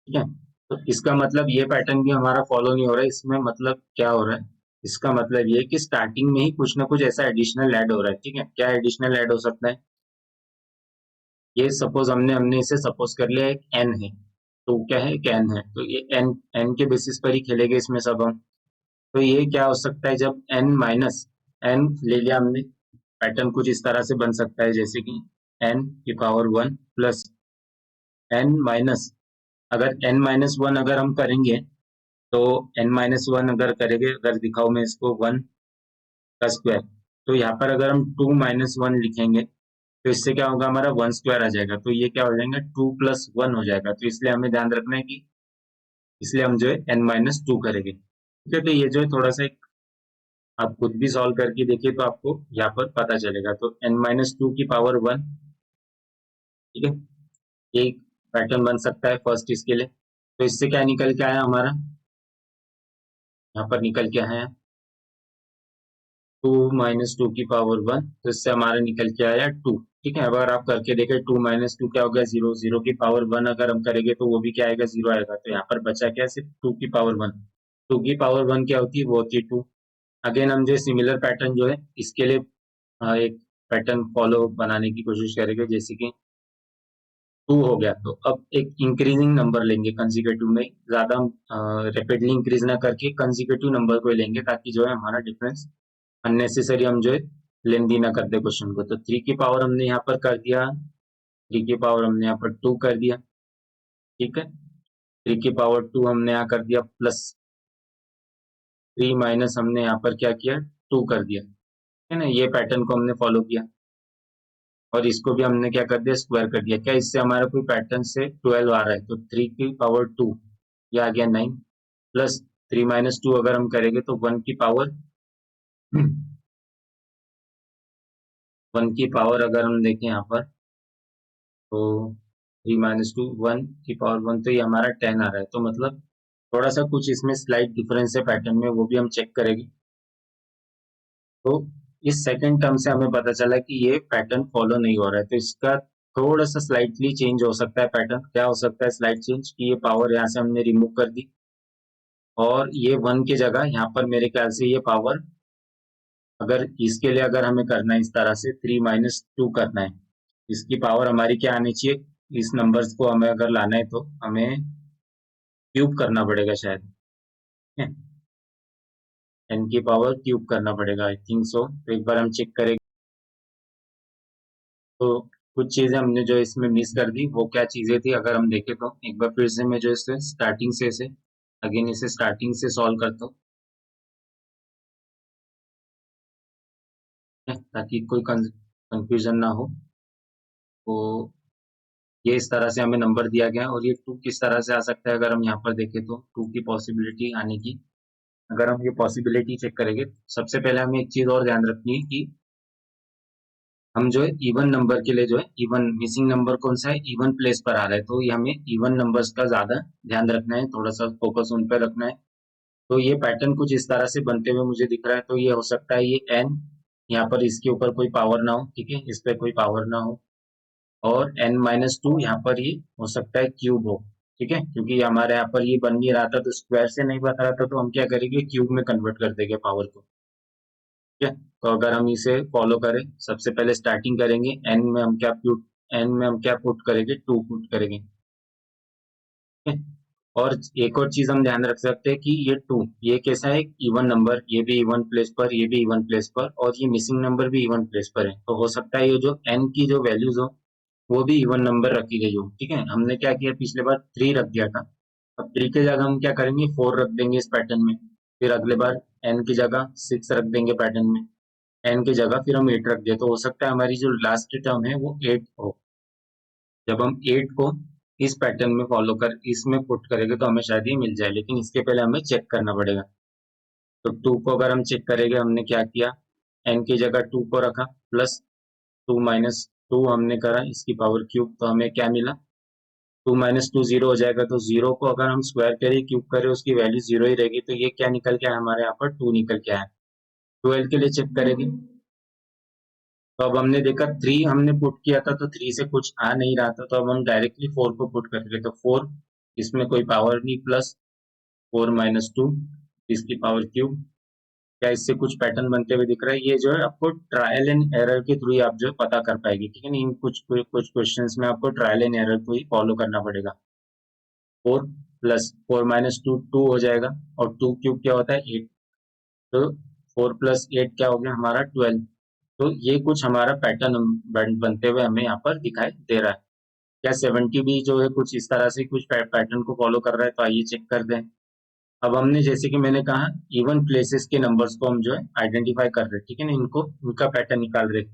Speaker 1: ठीक है। तो इसका मतलब ये पैटर्न भी हमारा फॉलो नहीं हो रहा है, इसमें मतलब क्या हो रहा है, इसका मतलब ये कि स्टार्टिंग में ही कुछ ना कुछ ऐसा एडिशनल ऐड हो रहा है, ठीक है। क्या एडिशनल ऐड हो सकता है, ये सपोज हमने हमने इसे सपोज कर लिया एक एन है, तो क्या है, एक एन है, तो ये एन एन के बेसिस पर ही खेलेंगे इसमें सब हम। तो ये क्या हो सकता है, जब एन माइनस एन ले लिया हमने, पैटर्न कुछ इस तरह से बन सकता है जैसे कि एन की power one plus n minus, अगर एन माइनस वन अगर हम करेंगे तो एन माइनस वन अगर करेंगे, अगर दिखाओ मैं इसको वन का स्क्वायर, तो यहाँ पर अगर हम टू माइनस वन लिखेंगे तो इससे क्या होगा, हमारा वन स्क्वायर आ जाएगा, तो ये क्या हो जाएगा, टू प्लस वन हो जाएगा, तो इसलिए हमें ध्यान रखना है कि इसलिए हम जो है एन माइनस टू करेंगे, ठीक है। तो ये जो है थोड़ा सा आप खुद भी सॉल्व करके देखिए तो आपको यहाँ पर पता चलेगा, तो एन माइनस टू की पावर वन, ठीक है। ये पैटर्न बन सकता है फर्स्ट इसके लिए, तो इससे क्या निकल के आया हमारा, यहाँ पर निकल के आया टू माइनस टू की पावर वन, तो इससे हमारा निकल के आया टू, ठीक है। अब अगर आप करके देखें टू माइनस टू क्या हो गया, जीरो, जीरो की पावर वन अगर हम करेंगे तो वो भी क्या आएगा, जीरो आएगा, तो यहाँ पर बचा क्या, सिर्फ टू की पावर वन, टू की पावर वन क्या होती है, वो होती है टू। अगेन हम जो सिमिलर पैटर्न जो है इसके लिए एक पैटर्न फॉलो बनाने की कोशिश करेंगे, जैसे कि टू हो गया, तो अब एक इंक्रीजिंग नंबर लेंगे कंजिक्यूटिव में, ज्यादा हम रेपिडली इंक्रीज ना करके कंजिक्यूटिव नंबर को लेंगे, ताकि जो है हमारा डिफरेंस अननेसेसरी हम जो है लेंदी ना कर दे क्वेश्चन को। तो थ्री की पावर हमने यहाँ पर कर दिया, थ्री की पावर हमने यहाँ पर टू कर दिया, ठीक है। थ्री की पावर टू हमने यहाँ कर दिया प्लस थ्री माइनस हमने यहाँ पर क्या किया, टू कर दिया, है ना। ये पैटर्न को हमने फॉलो किया और इसको भी हमने क्या कर दिया, स्क्वायर कर दिया। क्या इससे हमारा कोई पैटर्न से 12 आ रहा है, तो थ्री की पावर टू, ये आ गया nine, plus three minus two अगर हम करेंगे तो वन की पावर वन की पावर अगर हम देखें यहाँ पर तो थ्री माइनस टू, वन की पावर वन, तो ये हमारा 10 आ रहा है, तो मतलब थोड़ा सा कुछ इसमें स्लाइट डिफरेंस है पैटर्न में, वो भी हम चेक करेंगे। तो इस सेकंड टर्म से हमें पता चला कि ये पैटर्न फॉलो नहीं हो रहा है, तो इसका थोड़ा सा स्लाइटली चेंज हो सकता है पैटर्न। क्या हो सकता है स्लाइट चेंज, कि ये पावर यहाँ से हमने रिमूव कर दी और ये वन की जगह यहाँ पर मेरे ख्याल से ये पावर, अगर इसके लिए अगर हमें करना है इस तरह से थ्री माइनस टू करना है, इसकी पावर हमारी क्या आनी चाहिए, इस नंबर्स को हमें अगर लाना है तो हमें क्यूब करना पड़ेगा शायद, एन की पावर क्यूब करना पड़ेगा, आई थिंक सो। तो एक बार हम चेक करेंगे। तो कुछ चीजें हमने जो इसमें मिस कर दी, वो क्या चीजें थी अगर हम देखें तो एक बार फिर से मैं जो इसे स्टार्टिंग से इसे अगेन इसे स्टार्टिंग से सॉल्व करता हूँ, ताकि कोई कंफ्यूजन ना हो। तो ये इस तरह से हमें नंबर दिया गया है और ये टू किस तरह से आ सकता है, अगर हम यहाँ पर देखें तो टू की पॉसिबिलिटी आने की, अगर हम ये पॉसिबिलिटी चेक करेंगे, सबसे पहले हमें एक चीज और ध्यान रखनी है कि हम जो है इवन नंबर के लिए जो है इवन मिसिंग नंबर कौन सा है, इवन प्लेस पर आ रहा है, तो ये हमें इवन नंबर्स का ज्यादा ध्यान रखना है, थोड़ा सा फोकस उन पर रखना है। तो ये पैटर्न कुछ इस तरह से बनते हुए मुझे दिख रहा है, तो ये हो सकता है ये एन, यहाँ पर इसके ऊपर कोई पावर ना हो, ठीक है, इस पे कोई पावर ना हो, और एन माइनस टू यहाँ पर ये हो सकता है क्यूब हो, ठीक है, क्योंकि हमारे यहाँ पर ये बन नहीं रहा था तो स्क्वायर से नहीं बता रहा था, तो हम क्या करेंगे क्यूब में कन्वर्ट कर देंगे पावर को, ठीक है। तो अगर हम इसे फॉलो करें, सबसे पहले स्टार्टिंग करेंगे, एन में हम क्या पुट, एन में हम क्या पुट करेंगे, टू पुट करेंगे, ठीक है। और एक और चीज हम ध्यान रख सकते हैं कि ये टू, ये कैसा है, इवन नंबर, ये भी इवन प्लेस पर, ये भी इवन प्लेस पर, और ये मिसिंग नंबर भी इवन प्लेस पर है, तो हो सकता है ये जो एन की जो वैल्यूज हो वो भी इवन नंबर रखी गई हो, ठीक है। हमने क्या किया पिछले बार, थ्री रख दिया था, अब थ्री की जगह हम क्या करेंगे, फोर रख देंगे इस पैटर्न में, फिर अगले बार एन की जगह सिक्स रख देंगे पैटर्न में, एन की जगह फिर हम एट रख दिए, तो हो सकता है हमारी जो लास्ट टर्म है वो एट हो। जब हम एट को इस पैटर्न में फॉलो कर इसमें पुट करेंगे तो हमें शायद ये मिल जाए, लेकिन इसके पहले हमें चेक करना पड़ेगा। तो टू को अगर हम चेक करेंगे, हमने क्या किया, एन की जगह टू को रखा, प्लस टू माइनस टू हमने करा इसकी पावर क्यूब, तो हमें क्या मिला, टू माइनस टू जीरो हो जाएगा, तो जीरो को अगर हम स्क्वायर करें क्यूब करें उसकी वैल्यू जीरो ही रहेगी, तो ये क्या निकल के आया हमारे यहाँ पर, टू निकल के आया। ट्वेल्व के लिए चेक करेंगे, तो अब हमने देखा थ्री हमने पुट किया था तो थ्री से कुछ आ नहीं रहा था, तो अब हम डायरेक्टली फोर को पुट करेंगे, तो फोर, इसमें कोई पावर नहीं, प्लस फोर माइनस टू इसकी पावर क्यूब, क्या इससे कुछ पैटर्न बनते हुए दिख रहा है, ये जो है आपको ट्रायल एंड एरर के थ्रू ही आप जो है पता कर पाएगी, ठीक है, नहीं कुछ कुछ क्वेश्चंस में आपको ट्रायल एंड एरर को ही फॉलो करना पड़ेगा। Four plus four minus two two हो जाएगा, और टू क्यूब क्या होता है, एट, तो फोर प्लस एट क्या हो गया हमारा, ट्वेल्व। तो ये कुछ हमारा पैटर्न बनते हुए हमें यहाँ पर दिखाई दे रहा है। क्या सेवेंटी भी जो है कुछ इस तरह से कुछ पैटर्न को फॉलो कर रहा है, तो आइए चेक करते हैं। अब हमने जैसे कि मैंने कहा इवन प्लेसेस के नंबर्स को हम जो है आइडेंटिफाई कर रहे हैं, ठीक है ना, इनको इनका पैटर्न निकाल रहे हैं।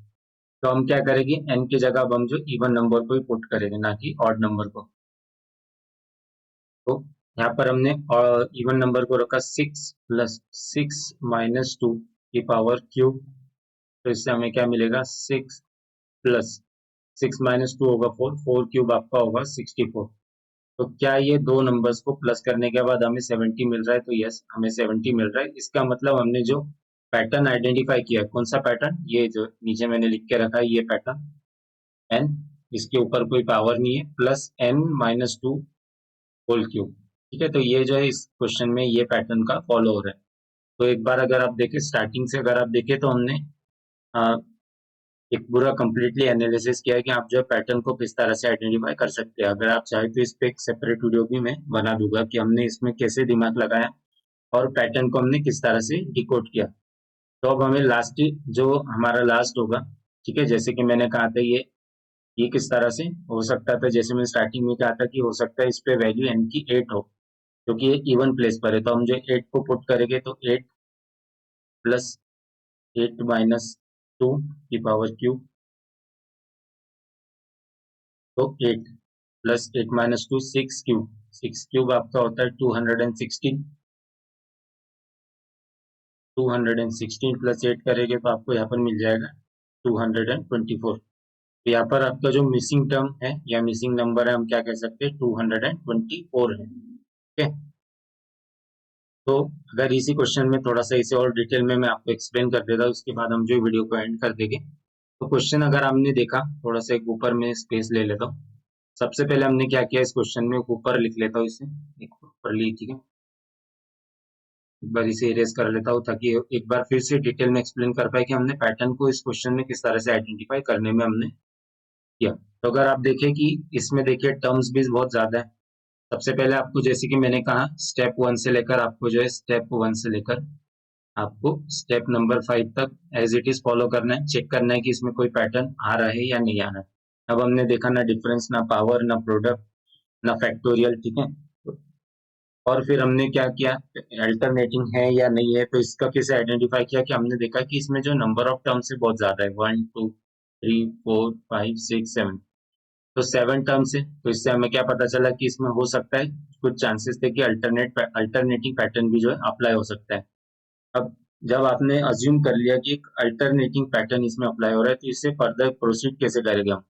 Speaker 1: तो हम क्या करेंगे, एन की जगह अब हम जो इवन नंबर को ही पुट करेंगे, ना कि ऑड नंबर को। तो यहाँ पर हमने इवन नंबर को रखा six, plus six minus two की पावर क्यूब, तो इससे हमें क्या मिलेगा, six plus six minus two होगा फोर, फोर क्यूब आपका होगा 64। तो क्या ये दो नंबर्स को प्लस करने के बाद हमें 70 मिल रहा है, तो यस हमें 70 मिल रहा है। इसका मतलब हमने जो पैटर्न आइडेंटिफाई किया, कौन सा पैटर्न, ये जो नीचे मैंने लिख के रखा है ये पैटर्न, एन, इसके ऊपर कोई पावर नहीं है, plus n minus two whole cube, ठीक है। तो ये जो है इस क्वेश्चन में ये पैटर्न का फॉलो हो रहा है। तो एक बार अगर आप देखें स्टार्टिंग से, अगर आप देखें तो हमने एक पूरा कंप्लीटली एनालिसिस किया है कि आप जो पैटर्न को किस तरह से आइडेंटिफाई कर सकते हैं। अगर आप चाहे तो इस पे एक सेपरेट वीडियो भी मैं बना दूंगा कि हमने इसमें कैसे दिमाग लगाया और पैटर्न को हमने किस तरह से डिकोड किया। तो अब हमें लास्ट जो हमारा लास्ट होगा, ठीक है, जैसे कि मैंने कहा था ये किस तरह से हो सकता था, जैसे मैंने स्टार्टिंग में कहा था कि हो सकता है इस पे वैल्यू एन की एट हो, क्योंकि ये इवन प्लेस पर है, तो हम जो एट को पुट करेंगे तो eight plus eight minus two की पावर क्यूब, तो eight plus eight minus two six cube, six cube आपका होता है 216, 216 प्लस एट करेंगे तो आपको यहाँ पर मिल जाएगा 224। तो यहाँ पर आपका जो मिसिंग टर्म है या मिसिंग नंबर है हम क्या कह सकते हैं, 224 है, ठीक है। तो अगर इसी क्वेश्चन में थोड़ा सा इसे और डिटेल में मैं आपको एक्सप्लेन कर देता हूँ, उसके बाद हम जो वीडियो को एंड कर देंगे। तो क्वेश्चन अगर हमने देखा, थोड़ा सा एक ऊपर में स्पेस ले लेता हूँ। सबसे पहले हमने क्या किया, इस क्वेश्चन में ऊपर लिख लेता हूँ इसे, एक ऊपर ली, ठीक है, एक बार इसे इरेज कर लेता हूँ ताकि एक बार फिर से डिटेल में एक्सप्लेन कर पाए कि हमने पैटर्न को इस क्वेश्चन में किस तरह से आइडेंटिफाई करने में हमने किया। तो अगर आप देखें कि इसमें देखिए टर्म्स भी बहुत ज्यादा है। सबसे पहले आपको जैसे कि मैंने कहा स्टेप वन से लेकर आपको जो है स्टेप वन से लेकर आपको स्टेप नंबर 5 तक एज इट इज फॉलो करना है, चेक करना है कि इसमें कोई पैटर्न आ रहा है या नहीं आ रहा है। अब हमने देखा ना डिफरेंस, ना पावर, ना प्रोडक्ट, ना फैक्टोरियल, ठीक है। और फिर हमने क्या किया, अल्टरनेटिंग है या नहीं है, तो इसका कैसे आइडेंटिफाई किया कि हमने देखा कि इसमें जो नंबर ऑफ टर्म्स है बहुत ज्यादा है, 1 2 3 4 5 6 7, तो 7 टर्म्स है, तो इससे हमें क्या पता चला कि इसमें हो सकता है कुछ चांसेस थे कि अल्टरनेटिंग पैटर्न भी जो है अप्लाई हो सकता है। अब जब आपने अज्यूम कर लिया कि एक अल्टरनेटिंग पैटर्न इसमें अप्लाई हो रहा है, तो इससे फर्दर प्रोसीड कैसे करेंगे हम?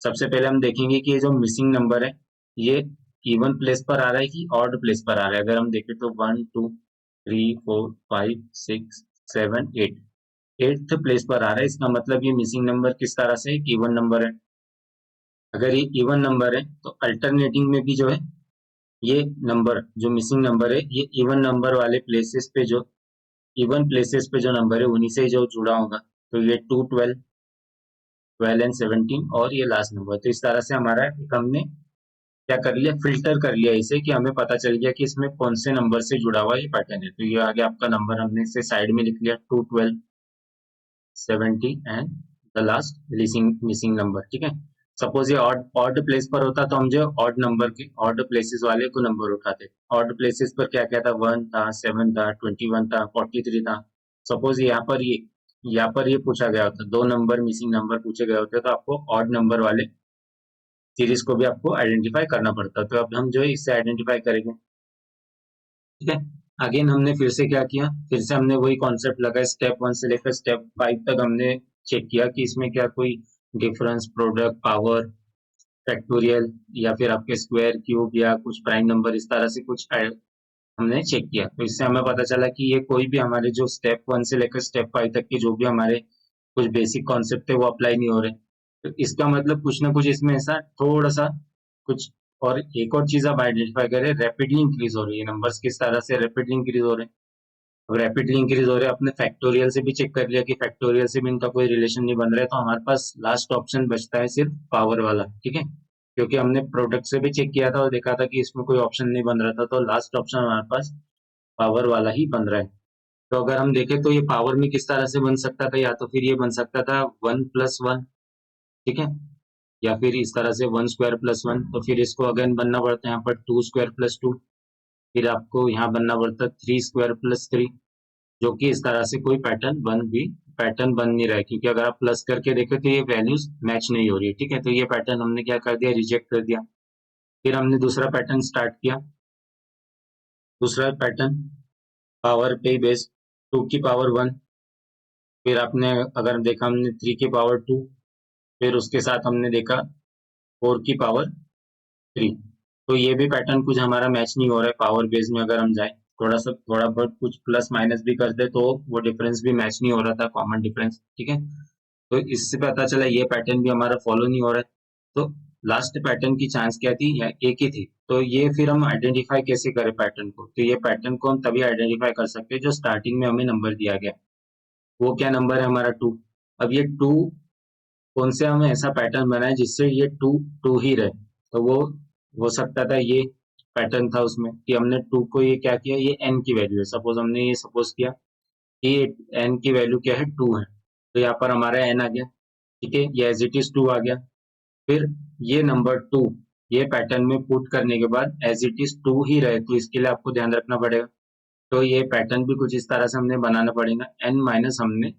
Speaker 1: सबसे पहले हम देखेंगे कि ये जो मिसिंग नंबर है, ये इवन प्लेस पर आ रहा है कि ऑड प्लेस पर आ रहा है। अगर हम देखें तो 1 2 3 4 5 6 7 8 एट्थ प्लेस पर आ रहा है। इसका मतलब ये मिसिंग नंबर किस तरह से एक इवन नंबर है। अगर ये इवन नंबर है तो अल्टरनेटिंग में भी जो है ये नंबर जो मिसिंग नंबर है, ये इवन नंबर वाले प्लेसेस पे जो इवन प्लेसेस पे जो नंबर है उन्हीं से जो जुड़ा होगा। तो ये 2 12 12 एंड 17 और ये लास्ट नंबर। तो इस तरह से हमारा एक हमने क्या कर लिया, फिल्टर कर लिया इसे, कि हमें पता चल गया कि इसमें कौन से नंबर से जुड़ा हुआ ये पैटर्न है। तो ये आगे आपका नंबर हमने इसे साइड में लिख लिया, 2 12 70 and the last missing number. ठीक है। सपोज ये ऑड ऑड प्लेस पर होता तो हम जो ऑड नंबर के ऑड प्लेसेस वाले को नंबर उठाते। ऑड प्लेसेस पर क्या क्या था, 1 था, 7 था, 21 था, 43 था। सपोज यहाँ पर ये पूछा गया होता, दो नंबर मिसिंग नंबर पूछे गए होते, तो आपको ऑड नंबर वाले सीरीज को भी आपको आइडेंटिफाई करना पड़ता। तो अब हम जो है इससे आइडेंटिफाई करेंगे। ठीक है। अगेन हमने फिर से क्या किया, फिर से हमने वही कॉन्सेप्ट लगाया, स्टेप 1 से लेकर स्टेप 5 तक हमने चेक किया कि इसमें क्या कोई डिफरेंस, प्रोडक्ट, पावर, फैक्टोरियल या फिर आपके स्क्वायर, क्यूब या कुछ प्राइम नंबर, इस तरह से कुछ हमने चेक किया। तो इससे हमें पता चला कि ये कोई भी हमारे जो स्टेप 1 से लेकर स्टेप 5 तक के जो भी हमारे कुछ बेसिक कॉन्सेप्ट है वो अप्लाई नहीं हो रहे। तो इसका मतलब कुछ ना कुछ इसमें ऐसा थोड़ा सा कुछ। और एक और चीज आप आइडेंटिफाई करें, रैपिडली इंक्रीज हो रही है नंबर्स, किस तरह से रैपिडली इंक्रीज हो रहे हैं। अब रैपिडली इंक्रीज हो रहे हैं, अपने फैक्टोरियल से भी चेक कर लिया कि फैक्टोरियल से भी इनका कोई रिलेशन नहीं बन रहा है, तो हमारे पास लास्ट ऑप्शन बचता है सिर्फ पावर वाला। ठीक है। क्योंकि हमने प्रोडक्ट से भी चेक किया था और देखा था कि इसमें कोई ऑप्शन नहीं बन रहा था, तो लास्ट ऑप्शन हमारे पास पावर वाला ही बन रहा है। तो अगर हम देखें तो ये पावर में किस तरह से बन सकता था, या तो फिर ये बन सकता था 1+1। ठीक है। या फिर इस तरह से 1² + 1। तो फिर इसको अगेन बनना पड़ता है यहाँ पर 2² + 2। फिर आपको यहाँ बनना पड़ता है 3² + 3, जो कि इस तरह से कोई पैटर्न बन नहीं रहा है, क्योंकि अगर आप प्लस करके देखें तो ये वैल्यूज मैच नहीं हो रही है। ठीक है। तो ये पैटर्न हमने क्या कर दिया, रिजेक्ट कर दिया। फिर हमने दूसरा पैटर्न स्टार्ट किया। दूसरा पैटर्न पावर पे बेस्ड, 2 की पावर 1। फिर आपने अगर देखा हमने 3 की पावर 2। फिर उसके साथ हमने देखा 4 की पावर 3। तो ये भी पैटर्न कुछ हमारा मैच नहीं हो रहा है पावर बेस में। अगर हम जाए थोड़ा बहुत कुछ प्लस माइनस भी कर दे तो वो डिफरेंस भी मैच नहीं हो रहा था, कॉमन डिफरेंस। ठीक है। तो इससे पता चला ये पैटर्न भी हमारा फॉलो नहीं हो रहा है। तो लास्ट पैटर्न की चांस क्या थी, या एक ही थी। तो ये फिर हम आइडेंटिफाई कैसे करें पैटर्न को, तो ये पैटर्न को हम तभी आइडेंटिफाई कर सकते हैं जो स्टार्टिंग में हमें नंबर दिया गया। वो क्या नंबर है हमारा, 2। अब ये 2 कौन से हमें ऐसा पैटर्न बनाए जिससे ये 2 2 ही रहे। तो वो हो सकता था ये पैटर्न था उसमें कि हमने 2 को ये क्या किया, ये n की वैल्यू है। सपोज हमने ये सपोज किया कि n की वैल्यू क्या है, 2 है। तो यहाँ पर हमारा n आ गया। ठीक है। ये एज इट इज 2 आ गया। फिर ये नंबर 2 ये पैटर्न में पुट करने के बाद एज इट इज 2 ही रहे, तो इसके लिए आपको ध्यान रखना पड़ेगा। तो ये पैटर्न भी कुछ इस तरह से हमने बनाना पड़ेगा। n माइनस हमने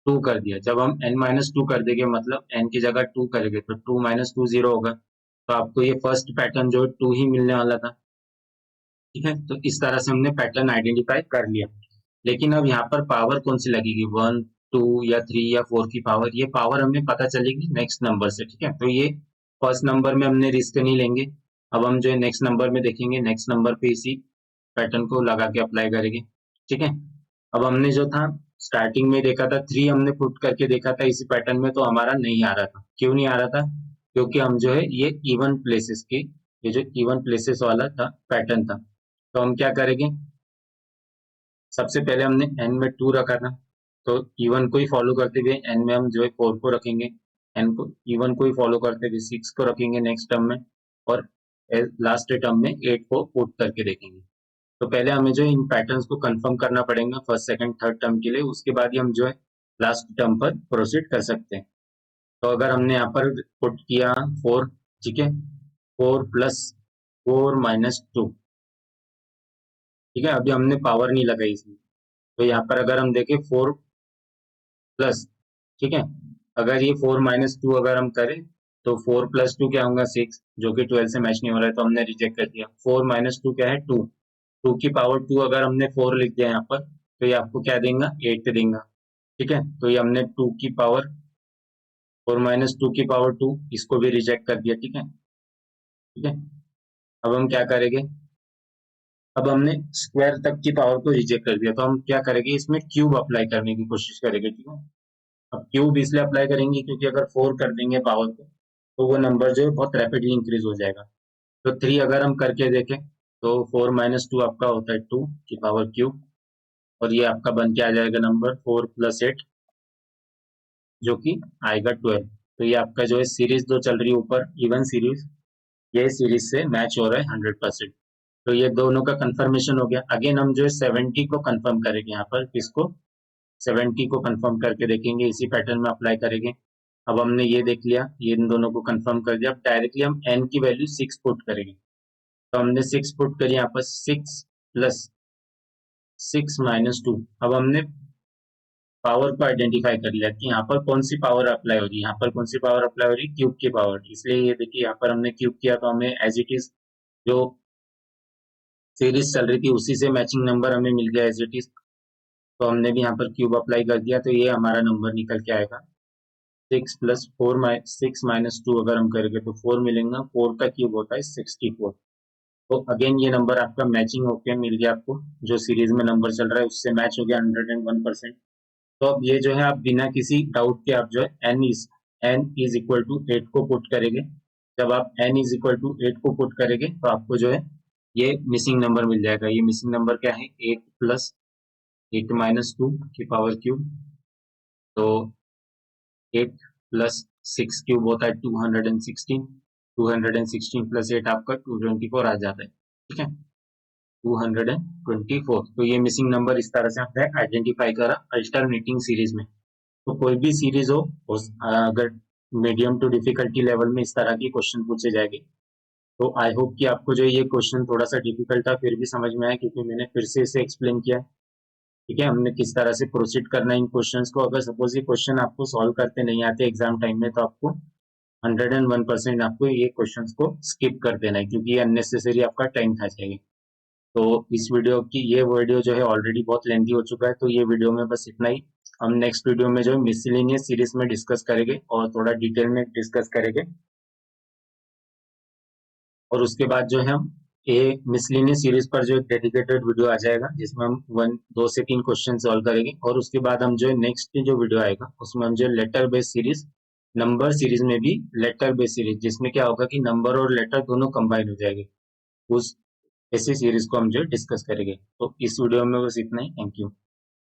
Speaker 1: 2 कर दिया। जब हम n-2 कर देंगे, मतलब n की जगह 2 करेंगे, तो 2 - 2 0 होगा। तो आपको ये फर्स्ट पैटर्न जो है 2 ही मिलने वाला था। ठीक है। तो इस तरह से हमने पैटर्न आइडेंटिफाई कर लिया। लेकिन अब यहाँ पर पावर कौन सी लगेगी, 1 2 या 3 या 4 की पावर, ये पावर हमें पता चलेगी नेक्स्ट नंबर से। ठीक है। तो ये फर्स्ट नंबर में हमने रिस्क नहीं लेंगे। अब हम जो है नेक्स्ट नंबर में देखेंगे, नेक्स्ट नंबर पे इसी पैटर्न को लगा के अप्लाई करेंगे। ठीक है। अब हमने जो था स्टार्टिंग में देखा था 3 हमने पुट करके देखा था इसी पैटर्न में, तो हमारा नहीं आ रहा था। क्यों नहीं आ रहा था, क्योंकि हम जो है ये इवन प्लेसेस की, ये जो इवन प्लेसेस वाला था पैटर्न था। तो हम क्या करेंगे, सबसे पहले हमने n में 2 रखा था, तो इवन को ही फॉलो करते हुए n में हम जो है 4 को रखेंगे। n को इवन को ही फॉलो करते हुए 6 को रखेंगे नेक्स्ट टर्म में, और लास्ट टर्म में 8 को पुट करके देखेंगे। तो पहले हमें जो है इन पैटर्न्स को कंफर्म करना पड़ेगा फर्स्ट सेकंड थर्ड टर्म के लिए, उसके बाद ही हम जो है लास्ट टर्म पर प्रोसीड कर सकते हैं। तो अगर हमने यहाँ पर पुट किया 4, ठीक है, 4 + 4 - 2, ठीक है। अभी हमने पावर नहीं लगाई इसमें, तो यहाँ पर अगर हम देखें 4 प्लस, ठीक है, अगर ये 4 - 2 अगर हम करें तो 4 + 2 क्या होगा, 6, जो कि 12 से मैच नहीं हो रहा है, तो हमने रिजेक्ट कर दिया। 4 - 2 क्या है, 2। 2 की पावर 2 अगर हमने 4 लिख दिया यहाँ पर, तो ये आपको क्या देगा, 8 देगा। ठीक है, तो ये हमने 2 की पावर 4 माइनस 2 की पावर 2 इसको भी रिजेक्ट कर दिया। ठीक है, ठीक है। अब हम क्या करेंगे, अब हमने स्क्वायर तक की पावर को रिजेक्ट कर दिया, तो हम क्या करेंगे, इसमें क्यूब अप्लाई करने की कोशिश करेंगे। ठीक है, अब क्यूब इसलिए अप्लाई करेंगे क्योंकि अगर 4 कर देंगे पावर को तो वो नंबर जो है बहुत रैपिडली इंक्रीज हो जाएगा। तो 3 अगर हम करके देखें तो 4 माइनस 2 आपका होता है 2 की पावर क्यूब, और ये आपका बन के आ जाएगा नंबर 4 प्लस 8 जो कि आएगा 12। तो ये आपका जो है सीरीज जो चल रही है ऊपर इवन सीरीज, ये सीरीज से मैच हो रहा है 100%। तो ये दोनों का कंफर्मेशन हो गया। अगेन हम जो है 70 को कंफर्म करेंगे, यहाँ पर किसको, 70 को कंफर्म करके देखेंगे, इसी पैटर्न में अप्लाई करेंगे। अब हमने ये देख लिया, ये इन दोनों को कंफर्म कर दिया। अब डायरेक्टली हम n की वैल्यू 6 पुट करेंगे, तो हमने 6 पुट करी यहाँ पर, 6 प्लस 6 माइनस 2। अब हमने पावर को आइडेंटिफाई कर लिया कि यहाँ पर कौन सी पावर अप्लाई हो रही है, यहाँ पर कौन सी पावर अप्लाई हो रही है, क्यूब की पावर। इसलिए ये देखिए यहाँ पर हमने क्यूब किया तो हमें एज इट इज जो सीरीज चल रही थी उसी से मैचिंग नंबर हमें मिल गया एज इट इज। तो हमने भी यहाँ पर क्यूब अप्लाई कर दिया, तो ये हमारा नंबर निकल के आएगा 6 प्लस 4 6 माइनस 2 अगर हम करेंगे तो 4 मिलेगा। 4 का क्यूब होता है 64। तो अगेन ये नंबर आपका मैचिंग होके मिल गया आपको, जो सीरीज में नंबर चल रहा है उससे मैच हो गया 101%। तो अब ये जो है आप बिना किसी डाउट के आप जो है n इज इक्वल टू 8 को पुट करेंगे। जब आप n इज इक्वल टू 8 को पुट करेंगे तो आपको जो है ये मिसिंग नंबर मिल जाएगा। ये मिसिंग नंबर क्या है, 8 प्लस 8 माइनस 2 की पावर क्यूब। तो 8 प्लस 6 क्यूब होता है 216, 216 प्लस 8 आपका 224 आ जाता है। ठीक है, 224। तो ये मिसिंग नंबर इस तरह से हमने आइडेंटिफाई करा अल्टरनेटिंग सीरीज में। तो कोई भी सीरीज हो अगर मीडियम टू डिफिकल्टी लेवल में इस तरह की क्वेश्चन पूछे जाएंगे। तो आई होप कि आपको जो ये क्वेश्चन थोड़ा सा डिफिकल्ट था फिर भी समझ में आया, क्योंकि मैंने फिर से इसे एक्सप्लेन किया। ठीक है, हमने किस तरह से प्रोसीड करना है इन क्वेश्चंस को। अगर सपोज ये क्वेश्चन आपको सॉल्व करते नहीं आते एग्जाम टाइम में तो आपको 101% आपको ये क्वेश्चंस को स्किप कर देना है, क्योंकि ये अननेसेसरी आपका टाइम खा जाएगा। तो इस वीडियो की ये वीडियो जो है ऑलरेडी बहुत लेंथी हो चुका है, तो ये वीडियो में बस इतना ही। हम नेक्स्ट वीडियो में जो है मिसलेनियस सीरीज में डिस्कस करेंगे और थोड़ा डिटेल में डिस्कस करेंगे, और उसके बाद जो है हम ए मिसलेनियस सीरीज पर जो डेडिकेटेड वीडियो आ जाएगा जिसमें हम 2 से 3 क्वेश्चन सॉल्व करेंगे। और उसके बाद हम जो है नेक्स्ट जो वीडियो आएगा उसमें हम जो letter based series, number series में भी लेटर बेस्ड सीरीज, जिसमें क्या होगा कि नंबर और लेटर दोनों कंबाइन हो जाएंगे, उस ऐसी सीरीज को हम जो डिस्कस करेंगे। तो इस वीडियो में बस इतना ही। Thank you.